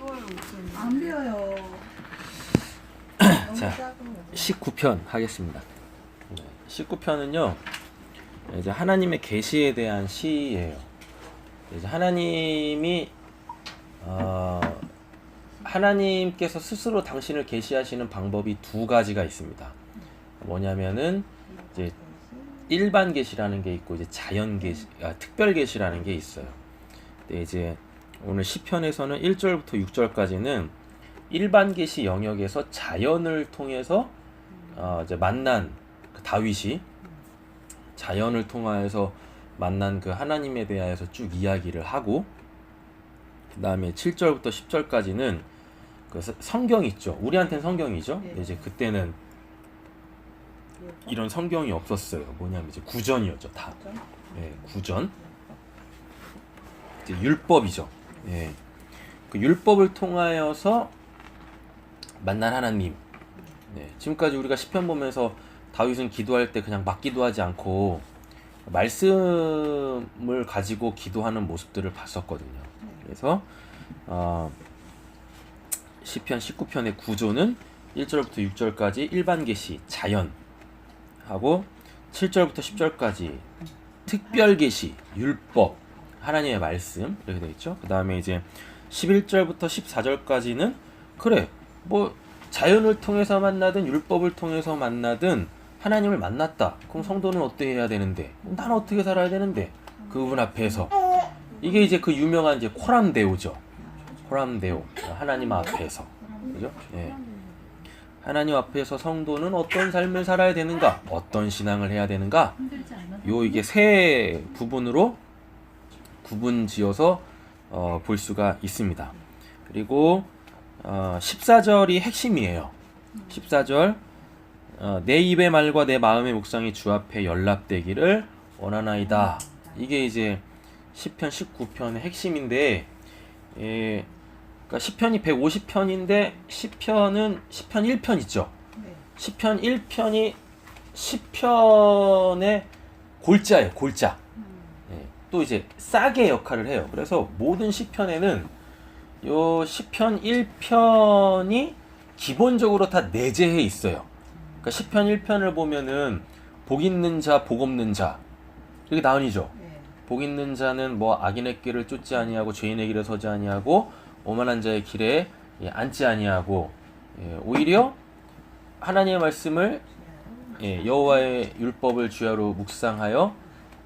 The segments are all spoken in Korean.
배워요, 목사님. 안 배워요. 자, 19편 하겠습니다. 19편은요, 이제 하나님의 계시에 대한 시예요. 이제 하나님께서 스스로 당신을 계시하시는 방법이 두 가지가 있습니다. 뭐냐면은 이제 일반 계시라는 게 있고 이제 자연 계시, 특별 계시라는 게 있어요. 근데 이제 오늘 시편에서는 1절부터 6절까지는 일반 계시 영역에서 자연을 통해서 이제 만난 그 다윗이 자연을 통하여서 만난 그 하나님에 대하여서 쭉 이야기를 하고, 그 다음에 7절부터 10절까지는 그 성경 있죠. 우리한테는 성경이죠. 네. 이제 그때는 이런 성경이 없었어요. 뭐냐면 이제 구전이었죠. 다. 예, 구전. 이제 율법이죠. 예. 그 율법을 통하여서 만난 하나님. 네. 지금까지 우리가 시편 보면서 다윗은 기도할 때 그냥 막 기도하지 않고 말씀을 가지고 기도하는 모습들을 봤었거든요. 그래서 시편 19편의 구조는 1절부터 6절까지 일반 계시, 자연 하고 7절부터 10절까지 특별 계시, 율법, 하나님의 말씀 이렇게 되어 있죠. 그 다음에 이제 11절부터 14절까지는 그래 뭐 자연을 통해서 만나든 율법을 통해서 만나든 하나님을 만났다. 그럼 성도는 어떻게 해야 되는데? 난 어떻게 살아야 되는데? 그분 앞에서 이게 이제 그 유명한 이제 코람데오죠. 코람데오, 하나님 앞에서, 그죠? 예. 하나님 앞에서 성도는 어떤 삶을 살아야 되는가? 어떤 신앙을 해야 되는가? 요 이게 세 부분으로 구분지어서 볼 수가 있습니다. 그리고 14절이 핵심이에요. 14절 내 입의 말과 내 마음의 묵상이 주 앞에 연락되기를 원하나이다. 이게 이제 시편 19편의 핵심인데, 그러니까 시편이 150편인데 시편 1편 있죠. 시편 1편이 시편의 골자예요. 골자. 또 이제 싸게 역할을 해요. 그래서 모든 시편에는 요 시편 1편이 기본적으로 다 내재해 있어요. 그러니까 시편 1편을 보면은 복 있는 자, 복 없는 자 이렇게 나뉘죠. 복 있는 자는 뭐 악인의 길을 쫓지 아니하고 죄인의 길에 서지 아니하고 오만한 자의 길에 앉지 아니하고, 오히려 하나님의 말씀을 여호와의 율법을 주야로 묵상하여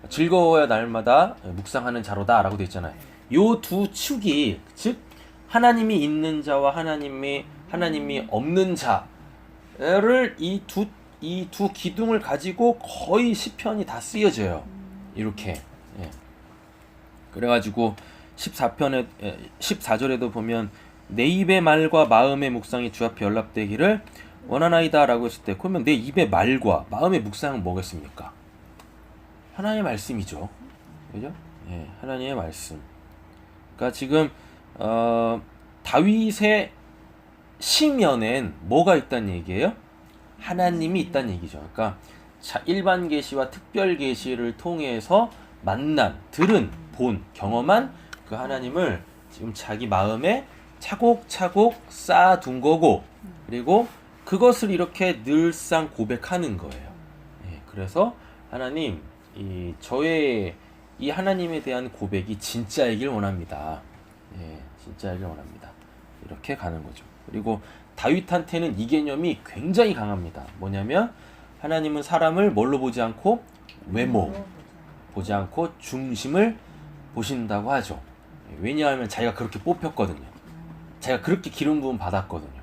즐거워야 날마다 묵상하는 자로다 라고 되어 있잖아요. 요 두 축이 즉 하나님이 있는 자와 하나님이 없는 자를 이 두 기둥을 가지고 거의 시편이 다 쓰여져요. 이렇게. 그래가지고 14절에도 보면 내 입의 말과 마음의 묵상이 주 앞에 연락되기를 원하나이다 라고 했을 때, 그러면 내 입의 말과 마음의 묵상은 뭐겠습니까? 하나님의 말씀이죠. 그죠? 하나님의 말씀. 그러니까 지금 다윗의 시면엔 뭐가 있다는 얘기예요? 하나님이 있다는 얘기죠. 그러니까 일반 계시와 특별 계시를 통해서 만난, 들은, 본, 경험한 그 하나님을 지금 자기 마음에 차곡차곡 쌓아둔 거고, 그리고 그것을 이렇게 늘상 고백하는 거예요. 그래서 하나님, 저의 이 하나님에 대한 고백이 진짜이길 원합니다. 진짜이길 원합니다. 이렇게 가는 거죠. 그리고 다윗한테는 이 개념이 굉장히 강합니다. 뭐냐면 하나님은 사람을 뭘로 보지 않고 외모 보지 않고 중심을 보신다고 하죠. 왜냐하면 자기가 그렇게 뽑혔거든요. 자기가 그렇게 기름 부음 받았거든요.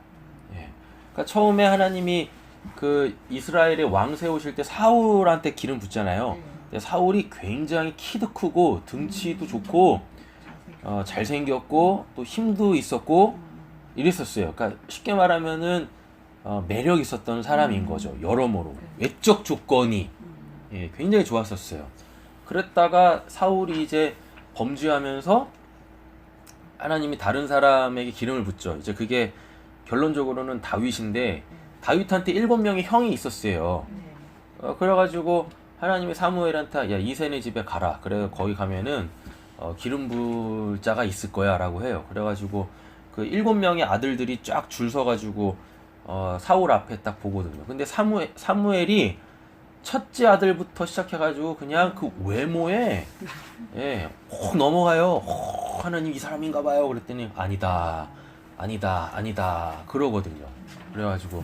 그러니까 처음에 하나님이 그 이스라엘의 왕 세우실 때 사울한테 기름 붓잖아요. 사울이 굉장히 키도 크고 등치도 좋고 잘생겼고 또 힘도 있었고 이랬었어요. 그러니까 쉽게 말하면은 매력 있었던 사람인 거죠. 여러모로 외적 조건이 굉장히 좋았었어요. 그랬다가 사울이 이제 범죄하면서 하나님이 다른 사람에게 기름을 붓죠. 이제 그게 결론적으로는 다윗인데, 다윗한테 7명의 형이 있었어요. 그래가지고 하나님이 사무엘한테 야 이새네 집에 가라. 그래 거기 가면은 기름 부을 자가 있을 거야 라고 해요. 그래가지고 그 7명의 아들들이 쫙 줄 서가지고 사울 앞에 딱 보거든요. 근데 사무엘이 첫째 아들부터 시작해가지고 그냥 그 외모에 확 넘어가요. 하나님 이 사람인가 봐요. 그랬더니 아니다 그러거든요. 그래가지고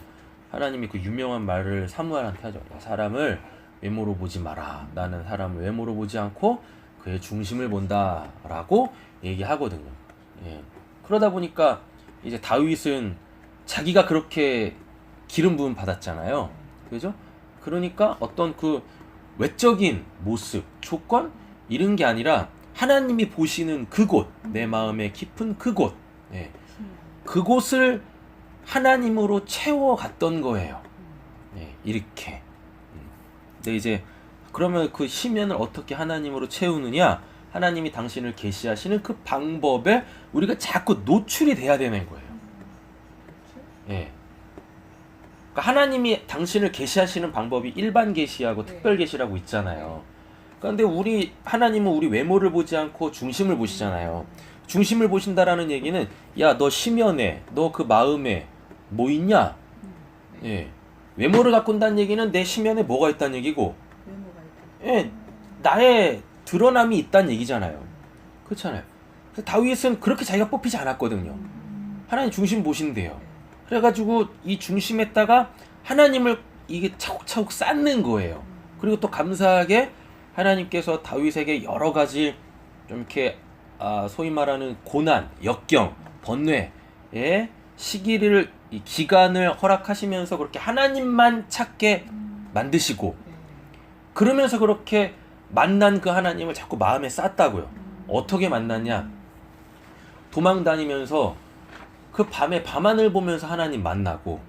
하나님이 그 유명한 말을 사무엘한테 하죠. 사람을 외모로 보지 마라. 나는 사람을 외모로 보지 않고 그의 중심을 본다라고 얘기하거든요. 그러다 보니까 이제 다윗은 자기가 그렇게 기름 부음 받았잖아요. 그죠? 그러니까 어떤 그 외적인 모습, 조건 이런 게 아니라 하나님이 보시는 그곳, 내 마음의 깊은 그곳, 그곳을 하나님으로 채워갔던 거예요. 이렇게. 근데 이제 그러면 그 시면을 어떻게 하나님으로 채우느냐? 하나님이 당신을 계시하시는 그 방법에 우리가 자꾸 노출이 돼야 되는 거예요. 그러니까 하나님이 당신을 계시하시는 방법이 일반 계시하고 특별 계시라고 있잖아요. 그런데 하나님은 우리 외모를 보지 않고 중심을 보시잖아요. 중심을 보신다라는 얘기는 야, 너 심연에, 너 그 마음에 뭐 있냐? 외모를 갖고 온다는 얘기는 내 심연에 뭐가 있다는 얘기고, 나의 드러남이 있다는 얘기잖아요. 그렇잖아요. 그래서 다윗은 그렇게 자기가 뽑히지 않았거든요. 하나님 중심 보신대요. 그래가지고 이 중심에다가 하나님을 이게 차곡차곡 쌓는 거예요. 그리고 또 감사하게 하나님께서 다윗에게 여러 가지 좀 이렇게 소위 말하는 고난, 역경, 번뇌의 시기를, 이 기간을 허락하시면서 그렇게 하나님만 찾게 만드시고, 그러면서 그렇게 만난 그 하나님을 자꾸 마음에 쌓았다고요. 어떻게 만났냐? 도망 다니면서 그 밤에 밤하늘 보면서 하나님 만나고,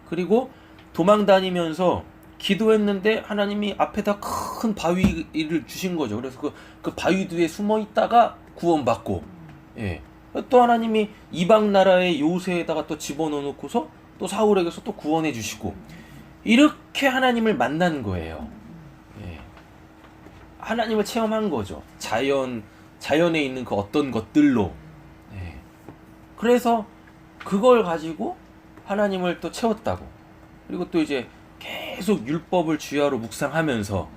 그리고 도망 다니면서 기도했는데 하나님이 앞에다 큰 바위를 주신 거죠. 그래서 그 바위 뒤에 숨어 있다가 구원받고, 또 하나님이 이방 나라의 요새에다가 또 집어넣어 놓고서 또 사울에게서 또 구원해 주시고, 이렇게 하나님을 만난 거예요. 하나님을 체험한 거죠. 자연에 있는 그 어떤 것들로. 그래서 그걸 가지고 하나님을 또 채웠다고. 그리고 또 이제 계속 율법을 주야로 묵상하면서,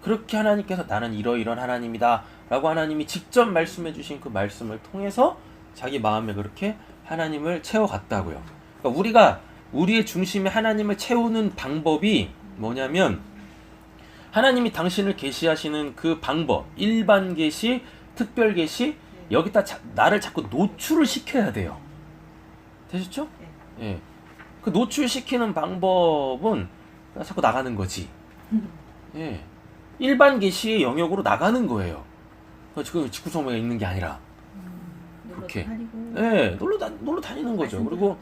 그렇게 하나님께서 나는 이러이러한 하나님이다 라고 하나님이 직접 말씀해 주신 그 말씀을 통해서 자기 마음에 그렇게 하나님을 채워갔다고요. 그러니까 우리가 우리의 중심에 하나님을 채우는 방법이 뭐냐면, 하나님이 당신을 계시하시는 그 방법, 일반 계시, 특별 계시, 여기다 나를 자꾸 노출을 시켜야 돼요. 되셨죠? 그 노출시키는 방법은 자꾸 나가는 거지. 일반 계시의 영역으로 나가는 거예요. 지금 직구성매가 있는 게 아니라 그렇게 놀러 다니는 거죠. 그리고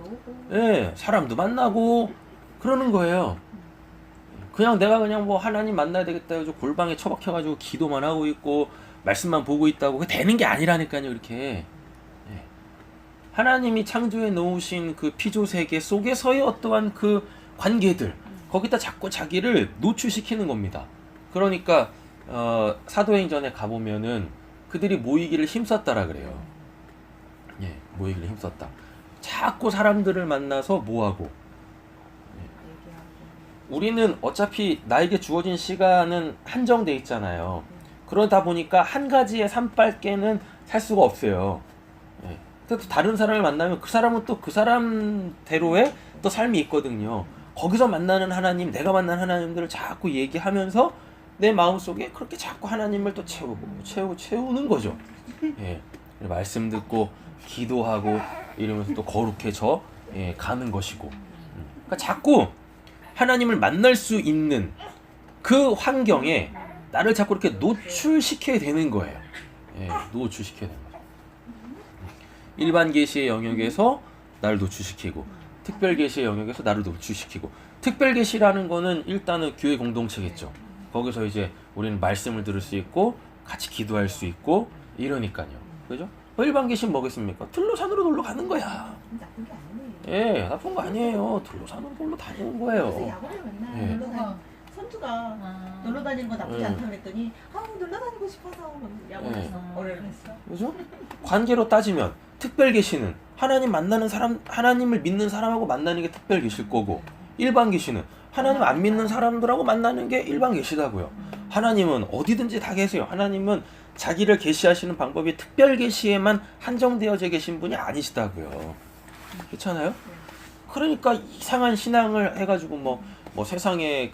사람도 만나고 그러는 거예요. 그냥 내가 그냥 뭐 하나님 만나야 되겠다 해서 골방에 처박혀가지고 기도만 하고 있고 말씀만 보고 있다고 그게 되는 게 아니라니까요. 이렇게 하나님이 창조해 놓으신 그 피조 세계 속에서의 어떠한 그 관계들, 거기다 자꾸 자기를 노출시키는 겁니다. 그러니까 사도행전에 가보면은 그들이 모이기를 힘썼다라 그래요. 모이기를 힘썼다. 자꾸 사람들을 만나서 뭐하고, 우리는 어차피 나에게 주어진 시간은 한정돼 있잖아요. 그러다 보니까 한 가지의 산빨개는 살 수가 없어요. 또 다른 사람을 만나면 그 사람은 또 그 사람대로의 또 삶이 있거든요. 거기서 만나는 하나님, 내가 만난 하나님들을 자꾸 얘기하면서 내 마음속에 그렇게 자꾸 하나님을 또 채우는 거죠. 말씀 듣고 기도하고 이러면서 또 거룩해져 가는 것이고. 그러니까 자꾸 하나님을 만날 수 있는 그 환경에 나를 자꾸 이렇게 노출시켜야 되는 거예요. 노출시켜야 되는 거죠. 일반 계시의 영역에서 나를 노출시키고, 특별 계시의 영역에서 나를 노출시키고, 특별 계시라는 거는 일단은 교회 공동체겠죠. 거기서 이제 우리는 말씀을 들을 수 있고 같이 기도할 수 있고 이러니까요. 그죠? 일반 계시는 뭐겠습니까? 들로산으로 놀러 가는 거야. 나쁜 게 아니네. 나쁜 거 아니에요. 들로산으로 놀러 다니는 거예요. 야구를 맨날 놀러 다니. 선주가 놀러 다니는 거 나쁘지 않다 그랬더니 놀러 다니고 싶어서 야구를 했어. 어뢰를 했어. 그죠? 관계로 따지면 특별 계시는 하나님 만나는 사람, 하나님을 믿는 사람하고 만나는 게 특별 계실 거고, 일반 계시는 하나님 안 믿는 사람들하고 만나는 게 일반 계시다고요. 하나님은 어디든지 다 계세요. 하나님은 자기를 계시하시는 방법이 특별 계시에만 한정되어져 계신 분이 아니시다고요. 그렇잖아요? 그러니까 이상한 신앙을 해가지고 뭐 세상에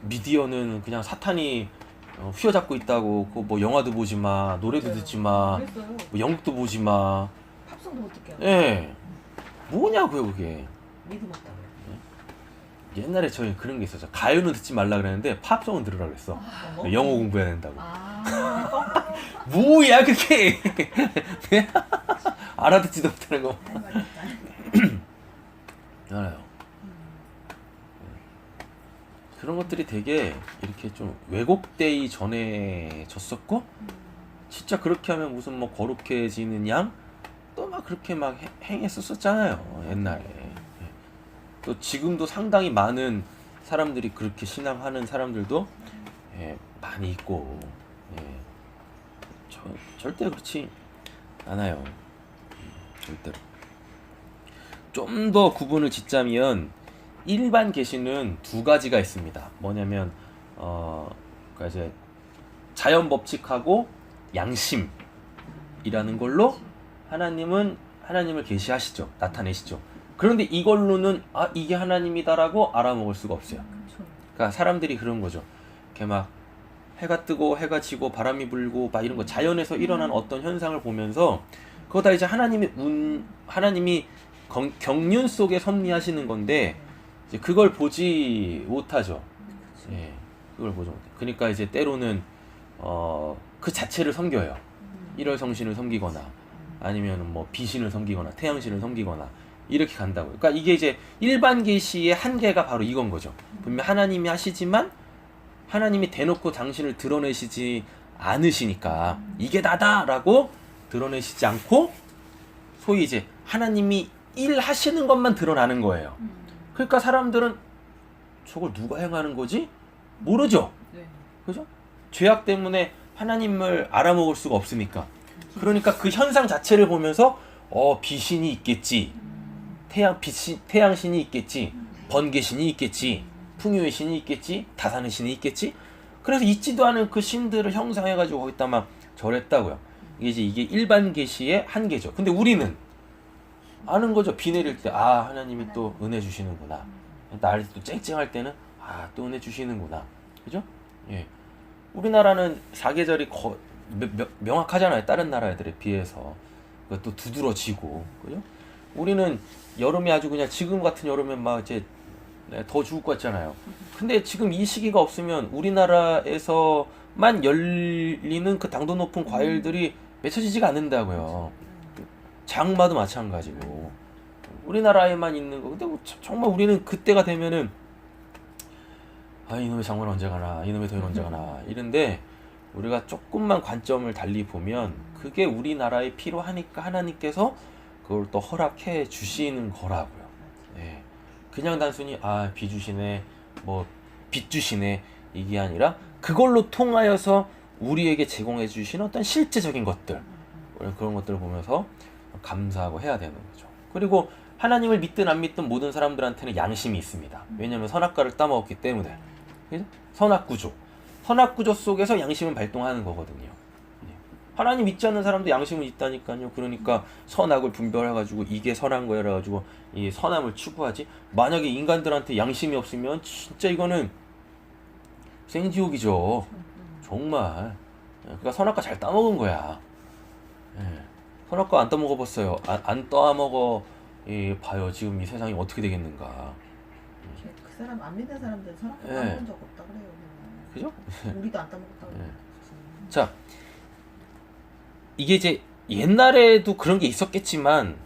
미디어는 그냥 사탄이 휘어잡고 있다고, 뭐 영화도 보지 마, 노래도 듣지 마, 뭐 영국도 보지 마. 팝송도 못 듣게 하고. 예. 뭐냐고요, 그게. 믿음 없다고요. 옛날에 저희 그런 게 있었죠. 가요는 듣지 말라 그랬는데 팝송은 들으라 그랬어. 뭐? 영어 공부해야 된다고. 아, 뭐야 그게. 알아듣지도 못하는 거. 할 말이 없다. 알아요. 그런 것들이 되게 이렇게 좀 왜곡되기 전에 졌었고, 진짜 그렇게 하면 무슨 뭐 거룩해지는 양 또 막 그렇게 막 행했었잖아요, 옛날에. 또 지금도 상당히 많은 사람들이 그렇게 신앙하는 사람들도 많이 있고, 절대 그렇지 않아요. 절대로. 좀 더 구분을 짓자면 일반 계시는 두 가지가 있습니다. 뭐냐면 그러니까 이제 자연 법칙하고 양심이라는 걸로 하나님을 계시하시죠. 나타내시죠. 그런데 이걸로는 이게 하나님이다라고 알아먹을 수가 없어요. 그러니까 사람들이 그런 거죠. 이렇게 막 해가 뜨고 해가 지고 바람이 불고 막 이런 거 자연에서 일어난 어떤 현상을 보면서 그거 다 이제 하나님이 경륜 속에 섭리하시는 건데 이제 그걸 보지 못하죠. 예, 그걸 보지 못해. 그러니까 이제 때로는 그 자체를 섬겨요. 일월성신을 섬기거나 아니면 뭐 비신을 섬기거나 태양신을 섬기거나 이렇게 간다고요. 그러니까 이게 이제 일반 계시의 한계가 바로 이건 거죠. 분명 하나님이 하시지만 하나님이 대놓고 당신을 드러내시지 않으시니까 이게 나다라고 드러내시지 않고 소위 이제 하나님이 일하시는 것만 드러나는 거예요. 그러니까 사람들은 저걸 누가 행하는 거지? 모르죠. 그죠? 죄악 때문에 하나님을 알아먹을 수가 없으니까. 그러니까 그 현상 자체를 보면서 비신이 있겠지, 태양신이 있겠지, 번개신이 있겠지, 풍요의 신이 있겠지, 다산의 신이 있겠지. 그래서 있지도 않은 그 신들을 형상해가지고 거기다 막 절했다고요. 이게 일반 계시의 한계죠. 근데 우리는 아는 거죠. 비 내릴 때 하나님이 또 은혜 주시는구나. 날이 또 쨍쨍할 때는 또 은혜 주시는구나. 그죠? 예. 우리나라는 사계절이 명확하잖아요. 다른 나라들에 비해서. 또 두드러지고, 그죠? 우리는 여름이 아주 그냥 지금 같은 여름엔 막 이제 더 죽을 것 같잖아요. 근데 지금 이 시기가 없으면 우리나라에서만 열리는 그 당도 높은 과일들이 맺혀지지가 않는다고요. 장마도 마찬가지고. 우리나라에만 있는 거. 근데 정말 우리는 그때가 되면은 이놈의 장마는 언제 가나, 이놈의 더위는 언제 가나 이런데 우리가 조금만 관점을 달리 보면 그게 우리나라에 필요하니까 하나님께서 그걸 또 허락해 주시는 거라고요. 예. 그냥 단순히 비 주시네, 뭐 빛 주시네 이게 아니라 그걸로 통하여서 우리에게 제공해 주신 어떤 실제적인 것들, 그런 것들을 보면서 감사하고 해야 되는 거죠. 그리고 하나님을 믿든 안 믿든 모든 사람들한테는 양심이 있습니다. 왜냐하면 선악과를 따먹었기 때문에. 선악구조 속에서 양심은 발동하는 거거든요. 하나님 믿지 않는 사람도 양심은 있다니까요. 그러니까 선악을 분별해가지고 이게 선한 거야 그래가지고 이 선함을 추구하지. 만약에 인간들한테 양심이 없으면 진짜 이거는 생지옥이죠. 정말. 그러니까 선악과 잘 따먹은 거야. 선악과 안 따먹어봤어요. 안 따먹어 봐요. 지금 이 세상이 어떻게 되겠는가. 그 사람 안 믿는 사람들 선악과 따먹은 적 없다 그래요. 그죠? 우리도 안 따먹었다 그래요. 자, 이게 이제 옛날에도 그런 게 있었겠지만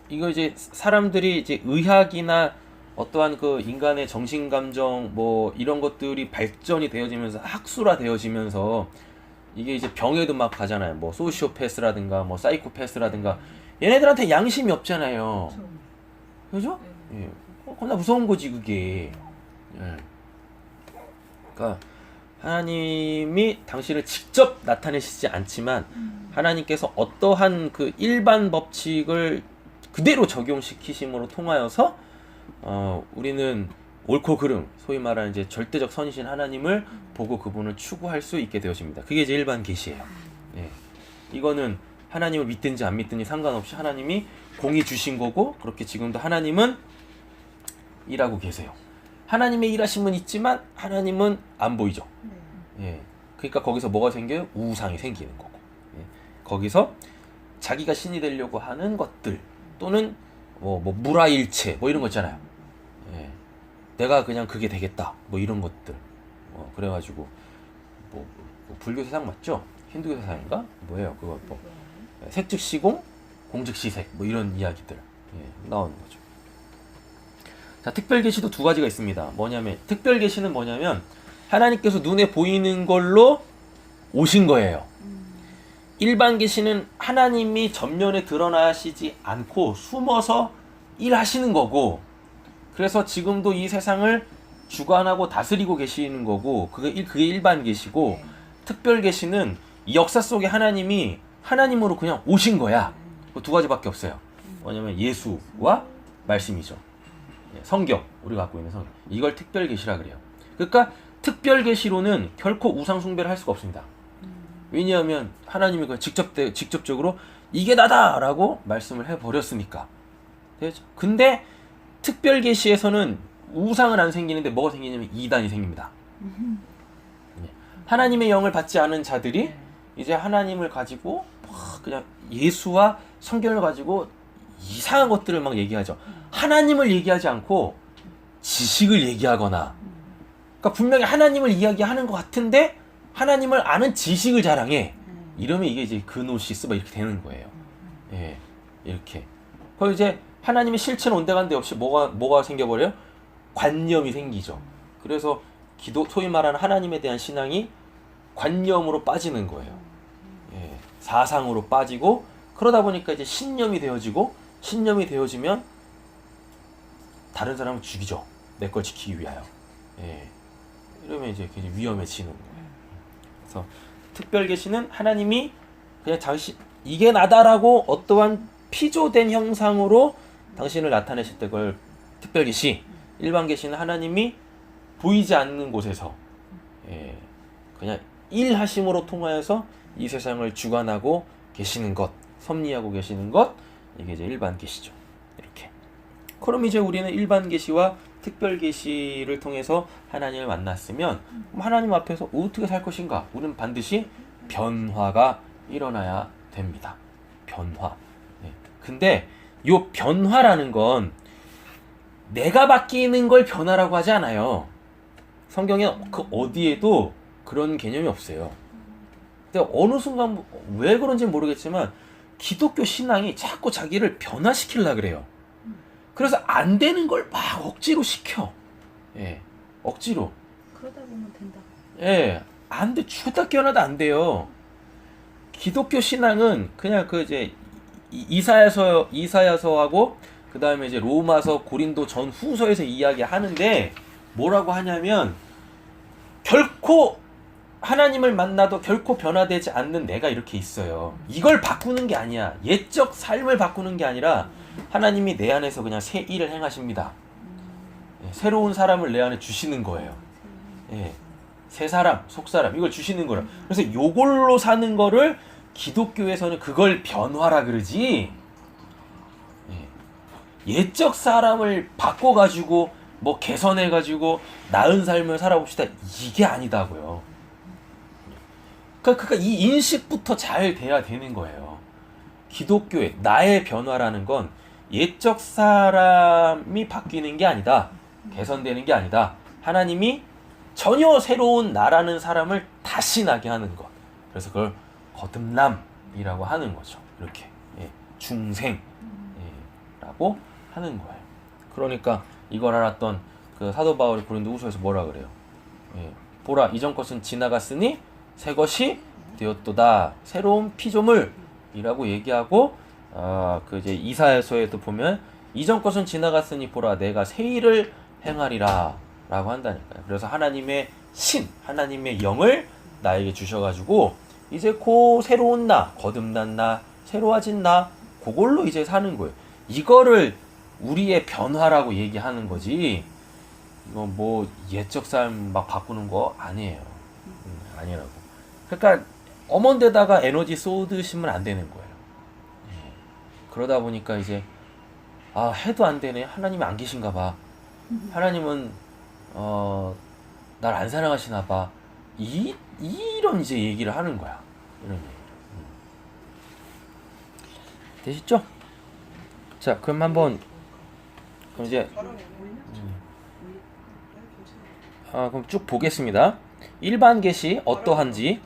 이거 이제 사람들이 이제 의학이나 어떠한 그 인간의 정신 감정 뭐 이런 것들이 발전이 되어지면서 학술화 되어지면서 이게 이제 병에도 막 가잖아요. 뭐 소시오패스라든가 뭐 사이코패스라든가 얘네들한테 양심이 없잖아요. 그죠? 겁나 무서운 거지 그게. 그러니까 하나님이 당신을 직접 나타내시지 않지만 하나님께서 어떠한 그 일반 법칙을 그대로 적용시키심으로 통하여서 우리는 옳고 그름, 소위 말하는 이제 절대적 선이신 하나님을 보고 그분을 추구할 수 있게 되어집니다. 그게 이제 일반 계시예요. 예. 이거는 하나님을 믿든지 안 믿든지 상관없이 하나님이 공의 주신 거고, 그렇게 지금도 하나님은 일하고 계세요. 하나님의 일하심은 있지만 하나님은 안 보이죠. 예. 그러니까 거기서 뭐가 생겨요? 우상이 생기는 거고. 예. 거기서 자기가 신이 되려고 하는 것들, 또는 뭐 무라일체 뭐 이런 거 있잖아요. 예. 내가 그냥 그게 되겠다 뭐 이런 것들. 그래가지고 뭐 불교 세상 맞죠? 힌두교 세상인가? 뭐예요? 그거 뭐 색즉시공, 공즉시색 뭐 이런 이야기들 나오는 거죠. 자, 특별계시도 두 가지가 있습니다. 뭐냐면 특별계시는 뭐냐면 하나님께서 눈에 보이는 걸로 오신 거예요. 일반 계시는 하나님이 전면에 드러나시지 않고 숨어서 일하시는 거고, 그래서 지금도 이 세상을 주관하고 다스리고 계시는 거고, 그게 일반 계시고, 특별 계시는 이 역사 속에 하나님이 하나님으로 그냥 오신 거야. 그 두 가지밖에 없어요. 뭐냐면 예수와 말씀이죠. 성경, 우리가 갖고 있는 성경, 이걸 특별 계시라 그래요. 그러니까 특별 계시로는 결코 우상 숭배를 할 수가 없습니다. 왜냐하면 하나님이 그걸 직접적으로 이게 나다라고 말씀을 해버렸으니까. 되죠? 근데 특별 계시에서는 우상은 안 생기는데 뭐가 생기냐면 이단이 생깁니다. 하나님의 영을 받지 않은 자들이 이제 하나님을 가지고 그냥 예수와 성경을 가지고 이상한 것들을 막 얘기하죠. 하나님을 얘기하지 않고 지식을 얘기하거나, 그러니까 분명히 하나님을 이야기하는 것 같은데 하나님을 아는 지식을 자랑해. 이러면 이게 이제 그노시스 막 이렇게 되는 거예요. 예, 이렇게. 그리고 이제 하나님의 실체는 온데간데 없이 뭐가 생겨버려요? 관념이 생기죠. 그래서 소위 말하는 하나님에 대한 신앙이 관념으로 빠지는 거예요. 예, 사상으로 빠지고, 그러다 보니까 이제 신념이 되어지면 다른 사람을 죽이죠. 내 걸 지키기 위하여. 예, 이러면 이제 굉장히 위험해지는 거예요. 그래서 특별 계시는 하나님이 그냥 이게 나다라고 어떠한 피조된 형상으로 당신을 나타내실 때 그걸 특별 계시. 일반 계시는 하나님이 보이지 않는 곳에서 그냥 일하심으로 통하여서 이 세상을 주관하고 계시는 것, 섭리하고 계시는 것, 이게 이제 일반 계시죠. 이렇게. 그럼 이제 우리는 일반 계시와 특별 계시를 통해서 하나님을 만났으면 하나님 앞에서 어떻게 살 것인가? 우리는 반드시 변화가 일어나야 됩니다. 변화. 근데 요 변화라는 건 내가 바뀌는 걸 변화라고 하지 않아요. 성경에 그 어디에도 그런 개념이 없어요. 근데 어느 순간 왜 그런지 모르겠지만 기독교 신앙이 자꾸 자기를 변화시키려고 그래요. 그래서 안 되는 걸 막 억지로 시켜. 예, 억지로. 그러다 보면 된다. 예, 안 돼. 죽었다 깨어나도 안 돼요. 기독교 신앙은 그냥 그 이제 이사야서하고 그 다음에 이제 로마서, 고린도 전후서에서 이야기하는데 뭐라고 하냐면 결코 하나님을 만나도 결코 변화되지 않는 내가 이렇게 있어요. 이걸 바꾸는 게 아니야. 옛적 삶을 바꾸는 게 아니라 하나님이 내 안에서 그냥 새 일을 행하십니다. 새로운 사람을 내 안에 주시는 거예요. 새 사람, 속 사람, 이걸 주시는 거예요. 그래서 요걸로 사는 거를 기독교에서는 그걸 변화라 그러지. 옛적 사람을 바꿔가지고 뭐 개선해가지고 나은 삶을 살아봅시다, 이게 아니다고요. 그러니까 이 인식부터 잘 돼야 되는 거예요. 기독교의 나의 변화라는 건 옛적 사람이 바뀌는 게 아니다, 개선되는 게 아니다. 하나님이 전혀 새로운 나라는 사람을 다시 나게 하는 것. 그래서 그걸 거듭남이라고 하는 거죠. 이렇게 중생이라고 하는 거예요. 그러니까 이걸 알았던 그 사도 바울이 고린도 후서에서 뭐라 그래요? 보라, 이전 것은 지나갔으니 새 것이 되었도다. 새로운 피조물이라고 얘기하고, 그 이제 이사야서에도 보면 이전 것은 지나갔으니 보라, 내가 새 일을 행하리라. 라고 한다니까요. 그래서 하나님의 신, 하나님의 영을 나에게 주셔가지고 이제 새로운 나, 거듭난 나, 새로워진 나, 그걸로 이제 사는 거예요. 이거를 우리의 변화라고 얘기하는 거지. 이거 뭐 옛적 삶 막 바꾸는 거 아니에요. 아니라고. 그러니까 엄한데다가 에너지 쏟으시면 안 되는 거예요. 그러다 보니까 이제 해도 안 되네. 하나님이 안 계신가 봐. 하나님은 날 안 사랑하시나 봐. 이런 이제 얘기를 하는 거야. 이런 얘기. 되시죠? 자, 그럼 한번 그럼 이제 그럼 쭉 보겠습니다. 일반 계시 어떠한지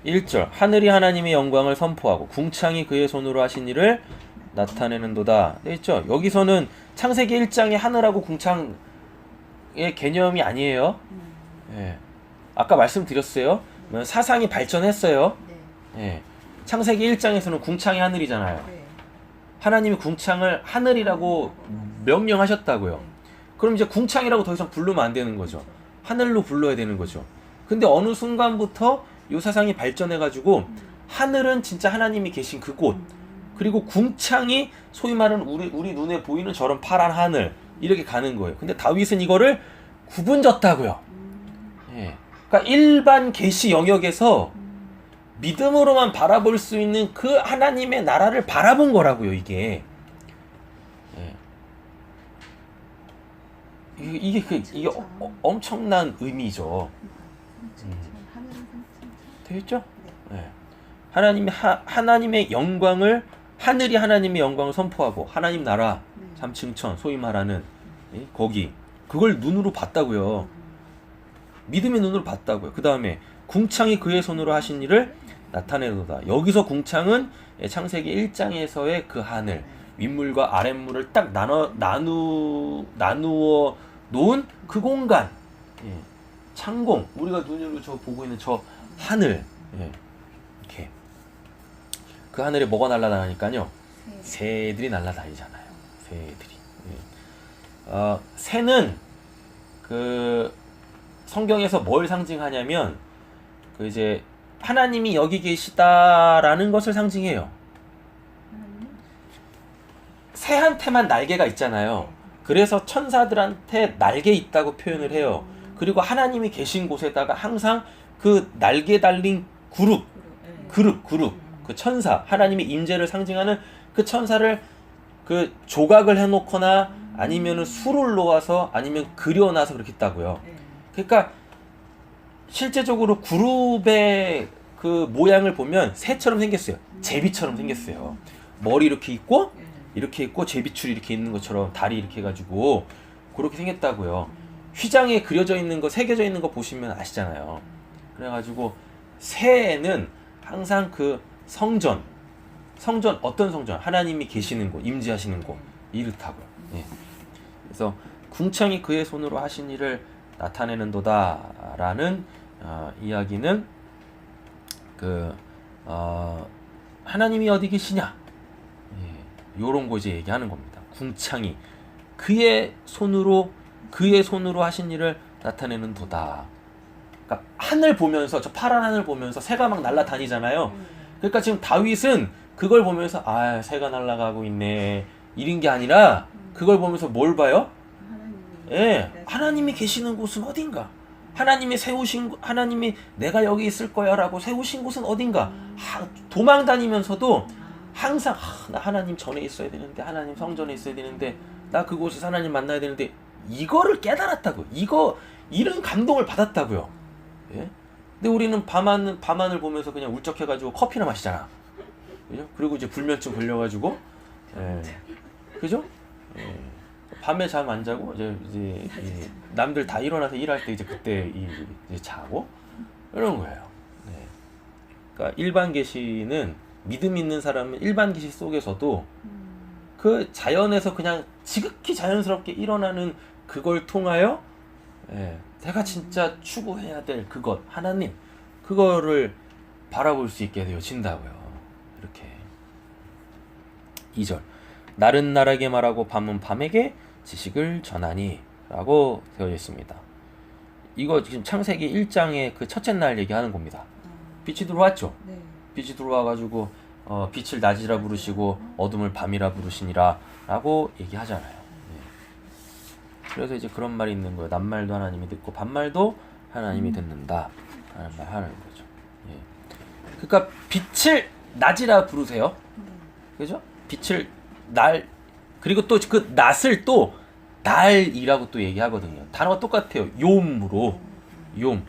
1절 하늘이 하나님의 영광을 선포하고 궁창이 그의 손으로 하신 일을 나타내는도다. 되겠죠? 여기서는 창세기 1장에 하늘하고 궁창의 개념이 아니에요. 예. 아까 말씀드렸어요. 사상이 발전했어요. 예. 창세기 1장에서는 궁창이 하늘이잖아요. 하나님이 궁창을 하늘이라고 명령하셨다고요. 그럼 이제 궁창이라고 더 이상 부르면 안 되는 거죠. 하늘로 불러야 되는 거죠. 근데 어느 순간부터 이 사상이 발전해가지고 하늘은 진짜 하나님이 계신 그곳, 그리고 궁창이 소위 말하는 우리 눈에 보이는 저런 파란 하늘, 이렇게 가는 거예요. 근데 다윗은 이거를 구분졌다고요. 예. 그러니까 일반 계시 영역에서 믿음으로만 바라볼 수 있는 그 하나님의 나라를 바라본 거라고요, 이게. 예. 이게 엄청난 의미죠. 되겠죠? 예. 하나님의 영광을, 하늘이 하나님의 영광을 선포하고 하나님 나라, 삼층천, 소위 말하는 거기, 그걸 눈으로 봤다고요. 믿음의 눈으로 봤다고요. 그 다음에 궁창이 그의 손으로 하신 일을 나타내노다. 여기서 궁창은 창세기 1장에서의 그 하늘, 윗물과 아랫물을 딱 나누어 놓은 그 공간, 예. 창공, 우리가 눈으로 저 보고 있는 저 하늘, 예. 이렇게 그 하늘에 뭐가 날아다니까요? 새들이 날아다니잖아요. 새들이. 예. 새는 그 성경에서 뭘 상징하냐면 그 이제 하나님이 여기 계시다라는 것을 상징해요. 새한테만 날개가 있잖아요. 그래서 천사들한테 날개 있다고 표현을 해요. 그리고 하나님이 계신 곳에다가 항상 그 날개 달린 그룹, 그 천사, 하나님의 임재를 상징하는 그 천사를 그 조각을 해놓거나 아니면은 수를 놓아서 아니면 그려놔서 그렇게 했다고요. 그러니까 실제적으로 그룹의 그 모양을 보면 새처럼 생겼어요. 제비처럼 생겼어요. 머리 이렇게 있고 제비줄이 이렇게 있는 것처럼 다리 이렇게 해가지고 그렇게 생겼다고요. 휘장에 그려져 있는 거, 새겨져 있는 거 보시면 아시잖아요. 그래가지고 새는 항상 그 성전 어떤 성전? 하나님이 계시는 곳, 임재하시는 곳, 이렇다고요. 예. 그래서 궁창이 그의 손으로 하신 일을 나타내는도다라는 이야기는 하나님이 어디 계시냐? 예, 요런 거 이제 얘기하는 겁니다. 궁창이 그의 손으로 하신 일을 나타내는 도다. 그러니까 하늘 보면서, 저 파란 하늘 보면서 새가 막 날아다니잖아요. 그러니까 지금 다윗은 그걸 보면서 새가 날아가고 있네, 이런 게 아니라 그걸 보면서 뭘 봐요? 예, 하나님이 계시는 곳은 어딘가? 하나님이 내가 여기 있을 거야라고 세우신 곳은 어딘가? 도망 다니면서도 항상 나 하나님 전에 있어야 되는데, 하나님 성전에 있어야 되는데, 나 그곳에서 하나님 만나야 되는데, 이거를 깨달았다고. 이런 감동을 받았다고요. 예? 근데 우리는 밤하늘 보면서 그냥 울적해가지고 커피나 마시잖아. 그죠? 그리고 이제 불면증 걸려가지고, 예. 그죠? 예. 밤에 잠 안 자고 이제 남들 다 일어나서 일할 때 이제 그때 이제 자고 이런 거예요. 네. 그러니까 일반 계시는, 믿음 있는 사람은 일반 계시 속에서도 그 자연에서 그냥 지극히 자연스럽게 일어나는 그걸 통하여 내가 진짜 추구해야 될 그것, 하나님, 그거를 바라볼 수 있게 되어진다고요. 이렇게. 2절 날은 날에게 말하고 밤은 밤에게 지식을 전하니 라고 되어 있습니다. 이거 지금 창세기 1장의 그 첫째 날 얘기하는 겁니다. 빛이 들어왔죠. 네. 빛이 들어와가지고 빛을 낮이라 부르시고 어둠을 밤이라 부르시니라 라고 얘기하잖아요. 그래서 이제 그런 말이 있는 거예요. 낮말도 하나님이 듣고 밤말도 하나님이 듣는다 라는 말 하는 거죠. 그러니까 빛을 낮이라 부르세요. 그죠? 빛을 날, 그리고 또 그 낮을 또 날이라고 또 얘기하거든요. 단어가 똑같아요. 욤으로. 욤.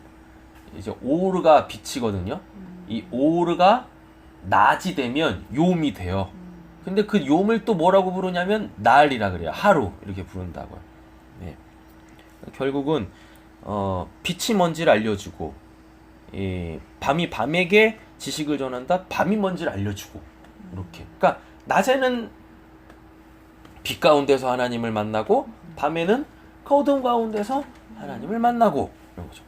이제 오르가 빛이거든요. 이 오르가 낮이 되면 욤이 돼요. 근데 그 욤을 또 뭐라고 부르냐면 날이라 그래요. 하루 이렇게 부른다고요. 네. 결국은 빛이 뭔지를 알려주고 밤이 밤에게 지식을 전한다. 밤이 뭔지를 알려주고 이렇게. 그러니까 낮에는 빛 가운데서 하나님을 만나고 밤에는 그 어둠 가운데서 하나님을 만나고 이런 거죠.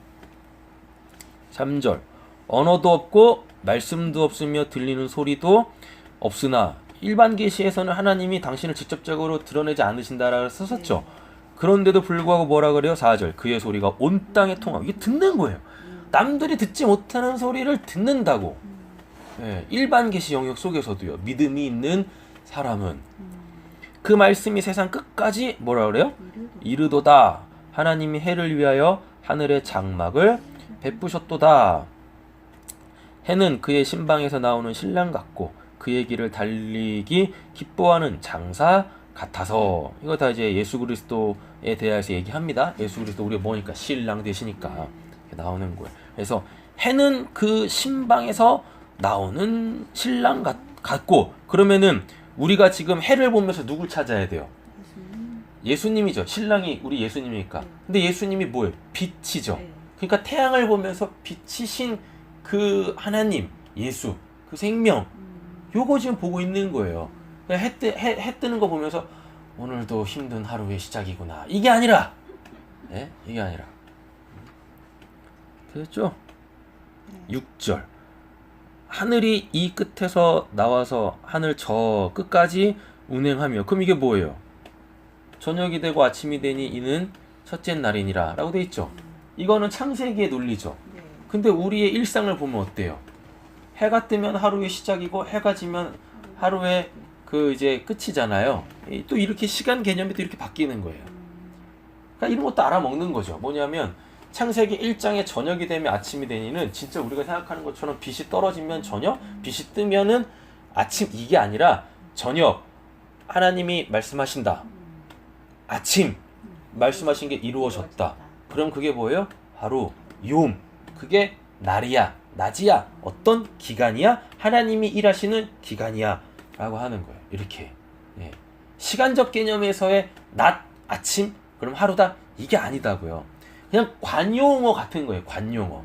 3절 언어도 없고 말씀도 없으며 들리는 소리도 없으나 일반 계시에서는 하나님이 당신을 직접적으로 드러내지 않으신다라고 썼었죠. 그런데도 불구하고 뭐라 그래요? 4절 그의 소리가 온 땅에 통하고 이게 듣는 거예요. 남들이 듣지 못하는 소리를 듣는다고. 일반 계시 영역 속에서도요. 믿음이 있는 사람은 그 말씀이 세상 끝까지 뭐라 그래요? 이르도다. 하나님이 해를 위하여 하늘의 장막을 베푸셨도다. 해는 그의 신방에서 나오는 신랑 같고 그의 길을 달리기 기뻐하는 장사 같아서. 이거 다 이제 예수 그리스도에 대해서 얘기합니다. 예수 그리스도 우리가 뭐니까 신랑 되시니까 나오는 거예요. 그래서 해는 그 신방에서 나오는 신랑 같고, 그러면은 우리가 지금 해를 보면서 누굴 찾아야 돼요? 예수님이죠. 신랑이 우리 예수님이니까. 근데 예수님이 뭐예요? 빛이죠. 그러니까 태양을 보면서 빛이신 그 하나님, 예수, 그 생명, 요거 지금 보고 있는 거예요. 해 뜨는 거 보면서 오늘도 힘든 하루의 시작이구나. 이게 아니라, 이게 아니라. 됐죠? 6절. 하늘이 이 끝에서 나와서 하늘 저 끝까지 운행하며. 그럼 이게 뭐예요? 저녁이 되고 아침이 되니 이는 첫째 날이니라 라고 돼 있죠. 이거는 창세기의 논리죠. 근데 우리의 일상을 보면 어때요? 해가 뜨면 하루의 시작이고 해가 지면 하루의 그 이제 끝이잖아요. 또 이렇게 시간 개념이 또 이렇게 바뀌는 거예요. 그러니까 이런 것도 알아먹는 거죠. 뭐냐면 창세기 1장에 저녁이 되면 아침이 되니는 진짜 우리가 생각하는 것처럼 빛이 떨어지면 저녁, 빛이 뜨면은 아침, 이게 아니라 저녁 하나님이 말씀하신다. 아침 말씀하신 게 이루어졌다. 그럼 그게 뭐예요? 바로 욤. 그게 날이야, 낮이야, 어떤 기간이야? 하나님이 일하시는 기간이야 라고 하는 거예요. 이렇게 시간적 개념에서의 낮, 아침, 그럼 하루다? 이게 아니다고요. 그냥 관용어 같은 거예요. 관용어.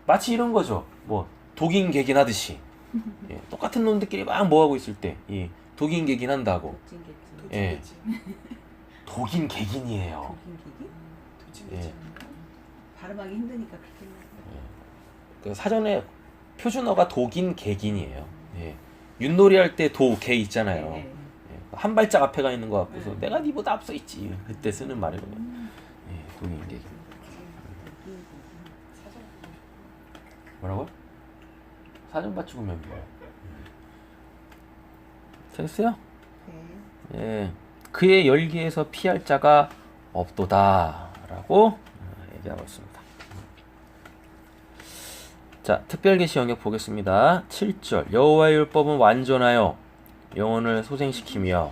마치 이런 거죠. 뭐 독인개긴 하듯이 똑같은 놈들끼리 막 뭐하고 있을 때 독인개긴 한다고. 독인개긴이에요. 발음하기 힘드니까 그렇게. 그 사전에 표준어가 독인개긴이에요. 윷놀이 할 때 도, 개 있잖아요. 한 발짝 앞에 가 있는 거 앞에서 내가 니보다 앞서 있지. 그때 쓰는 말이거든요. 독인개긴. 뭐라고요? 사전 맞추면 뭐예요? 됐어요? 그의 열기에서 피할 자가 없도다 라고 얘기하고 있습니다. 자, 특별계시 영역 보겠습니다. 7절 여호와의 율법은 완전하여 영혼을 소생시키며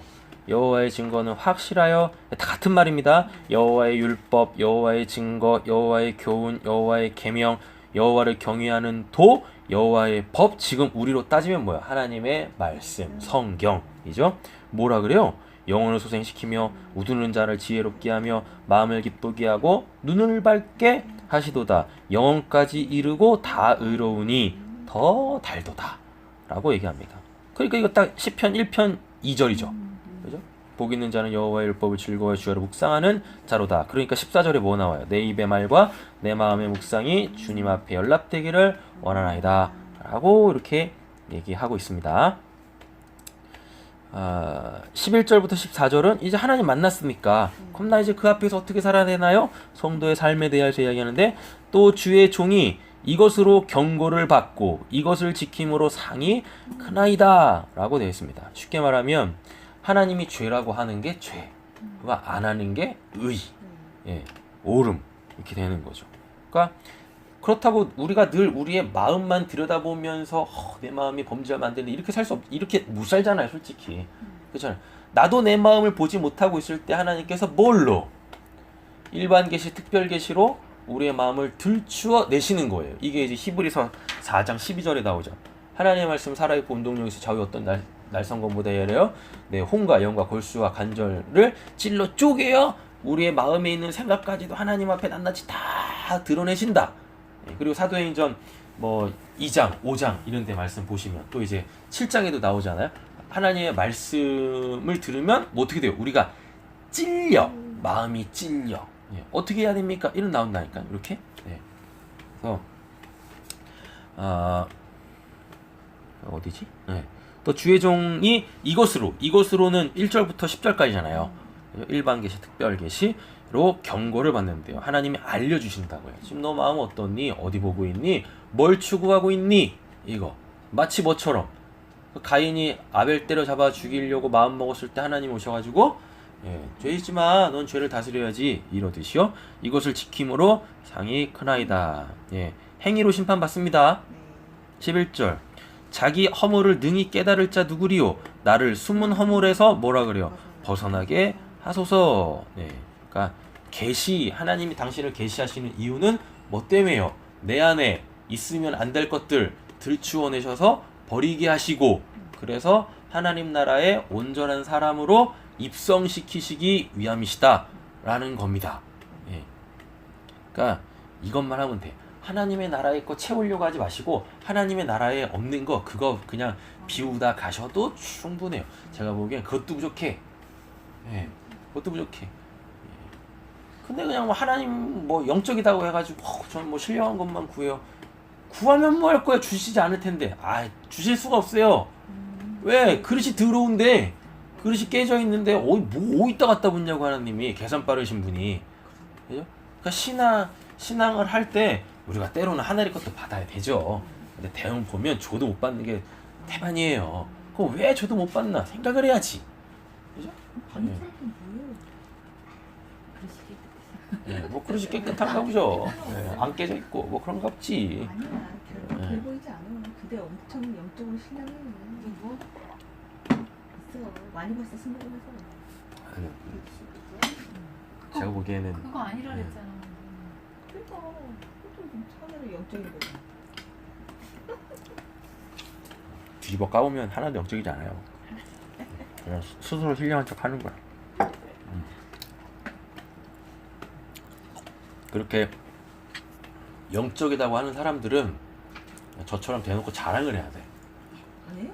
여호와의 증거는 확실하여. 다 같은 말입니다. 여호와의 율법, 여호와의 증거, 여호와의 교훈, 여호와의 계명, 여호와를 경외하는 도, 여호와의 법. 지금 우리로 따지면 뭐야? 하나님의 말씀, 성경이죠. 뭐라 그래요? 영혼을 소생시키며 우두는 자를 지혜롭게 하며 마음을 기쁘게 하고 눈을 밝게 하시도다. 영혼까지 이르고 다 의로우니 더 달도다 라고 얘기합니다. 그러니까 이거 딱 시편 1편 2절이죠. 그죠? 복 있는 자는 여호와의 율법을 즐거워해 주야로 묵상하는 자로다. 그러니까 14절에 뭐 나와요? 내 입의 말과 내 마음의 묵상이 주님 앞에 연락되기를 원하나이다 라고 이렇게 얘기하고 있습니다. 11절부터 14절은 이제 하나님 만났으니까 그럼 나 이제 그 앞에서 어떻게 살아야 되나요? 성도의 삶에 대해서 이야기하는데 또 주의 종이 이것으로 경고를 받고 이것을 지킴으로 상이 크나이다 라고 되어 있습니다. 쉽게 말하면 하나님이 죄라고 하는 게 죄, 그가 안 하는 게 의, 예, 옳음 이렇게 되는 거죠. 그러니까 그렇다고 우리가 늘 우리의 마음만 들여다보면서 내 마음이 범죄하면 안 되는데 이렇게 살 수 이렇게 못 살잖아요, 솔직히. 그렇잖아요. 나도 내 마음을 보지 못하고 있을 때 하나님께서 뭘로? 일반 계시, 특별 계시로 우리의 마음을 들추어 내시는 거예요. 이게 이제 히브리서 4장 12절에 나오죠. 하나님의 말씀 살아있고 운동력에서 좌우 어떤 날성건보다 예래요. 내 혼과 영과 골수와 간절을 찔러 쪼개어 우리의 마음에 있는 생각까지도 하나님 앞에 낱낱이 다 드러내신다. 그리고 사도행전 뭐 2장, 5장 이런 데 말씀 보시면 또 이제 7장에도 나오잖아요. 하나님의 말씀을 들으면 뭐 어떻게 돼요? 우리가 찔려, 마음이 찔려. 어떻게 해야 됩니까? 이런 나온다니까 이렇게. 그래서 어디지? 또 주의 종이 이것으로는 1절부터 10절까지잖아요. 일반 계시, 특별 계시로 경고를 받는데요. 하나님이 알려주신다고요. 지금 너 마음 어떻니? 어디 보고 있니? 뭘 추구하고 있니? 이거 마치 뭐처럼 가인이 아벨 때려잡아 죽이려고 마음 먹었을 때 하나님 오셔가지고 죄 짓지 마, 넌 죄를 다스려야지 이러듯이요. 이것을 지킴으로 상이 크나이다. 행위로 심판받습니다. 11절 자기 허물을 능히 깨달을 자 누구리요? 나를 숨은 허물에서 뭐라 그래요? 벗어나게 하소서. 그러니까 계시, 하나님이 당신을 계시하시는 이유는 뭐 때문에요? 내 안에 있으면 안 될 것들 들추어내셔서 버리게 하시고, 그래서 하나님 나라의 온전한 사람으로 입성시키시기 위함이시다 라는 겁니다. 그러니까 이것만 하면 돼. 하나님의 나라에 거 채우려고 하지 마시고 하나님의 나라에 없는 거 그거 그냥 비우다 가셔도 충분해요. 제가 보기엔 그것도 부족해. 그것도 부족해. 근데 그냥 뭐 하나님 뭐 영적이다고 해가지고 저는 뭐 신령한 것만 구해요. 구하면 뭐 할 거야? 주시지 않을 텐데. 주실 수가 없어요. 왜? 그릇이 더러운데, 그릇이 깨져 있는데 뭐 이따 갖다 붙냐고 하나님이. 계산 빠르신 분이. 그죠? 그러니까 신앙을 할 때 우리가 때로는 하늘의 것도 받아야 되죠. 근데 대응 보면 줘도 못 받는 게 태반이에요. 그럼 왜 줘도 못 받나 생각을 해야지. 그죠? 뭐 그릇이 깨끗한가 보죠. 안 깨져 있고 뭐 그런가 보지. 아니야, 별 보이지 않아. 근데 엄청 영적으로 신앙이 누구? 있어. 많이 봤어, 승부하면서. 제가 보기에는 그거 아니라 그랬잖아. 그러니까 좀 처음에는 영적인 거지. 뒤집어 까보면 하나도 영적이지 않아요. 그냥 스스로 신령한 척 하는 거야. 그렇게 영적이라고 하는 사람들은 저처럼 대놓고 자랑을 해야 돼. 네?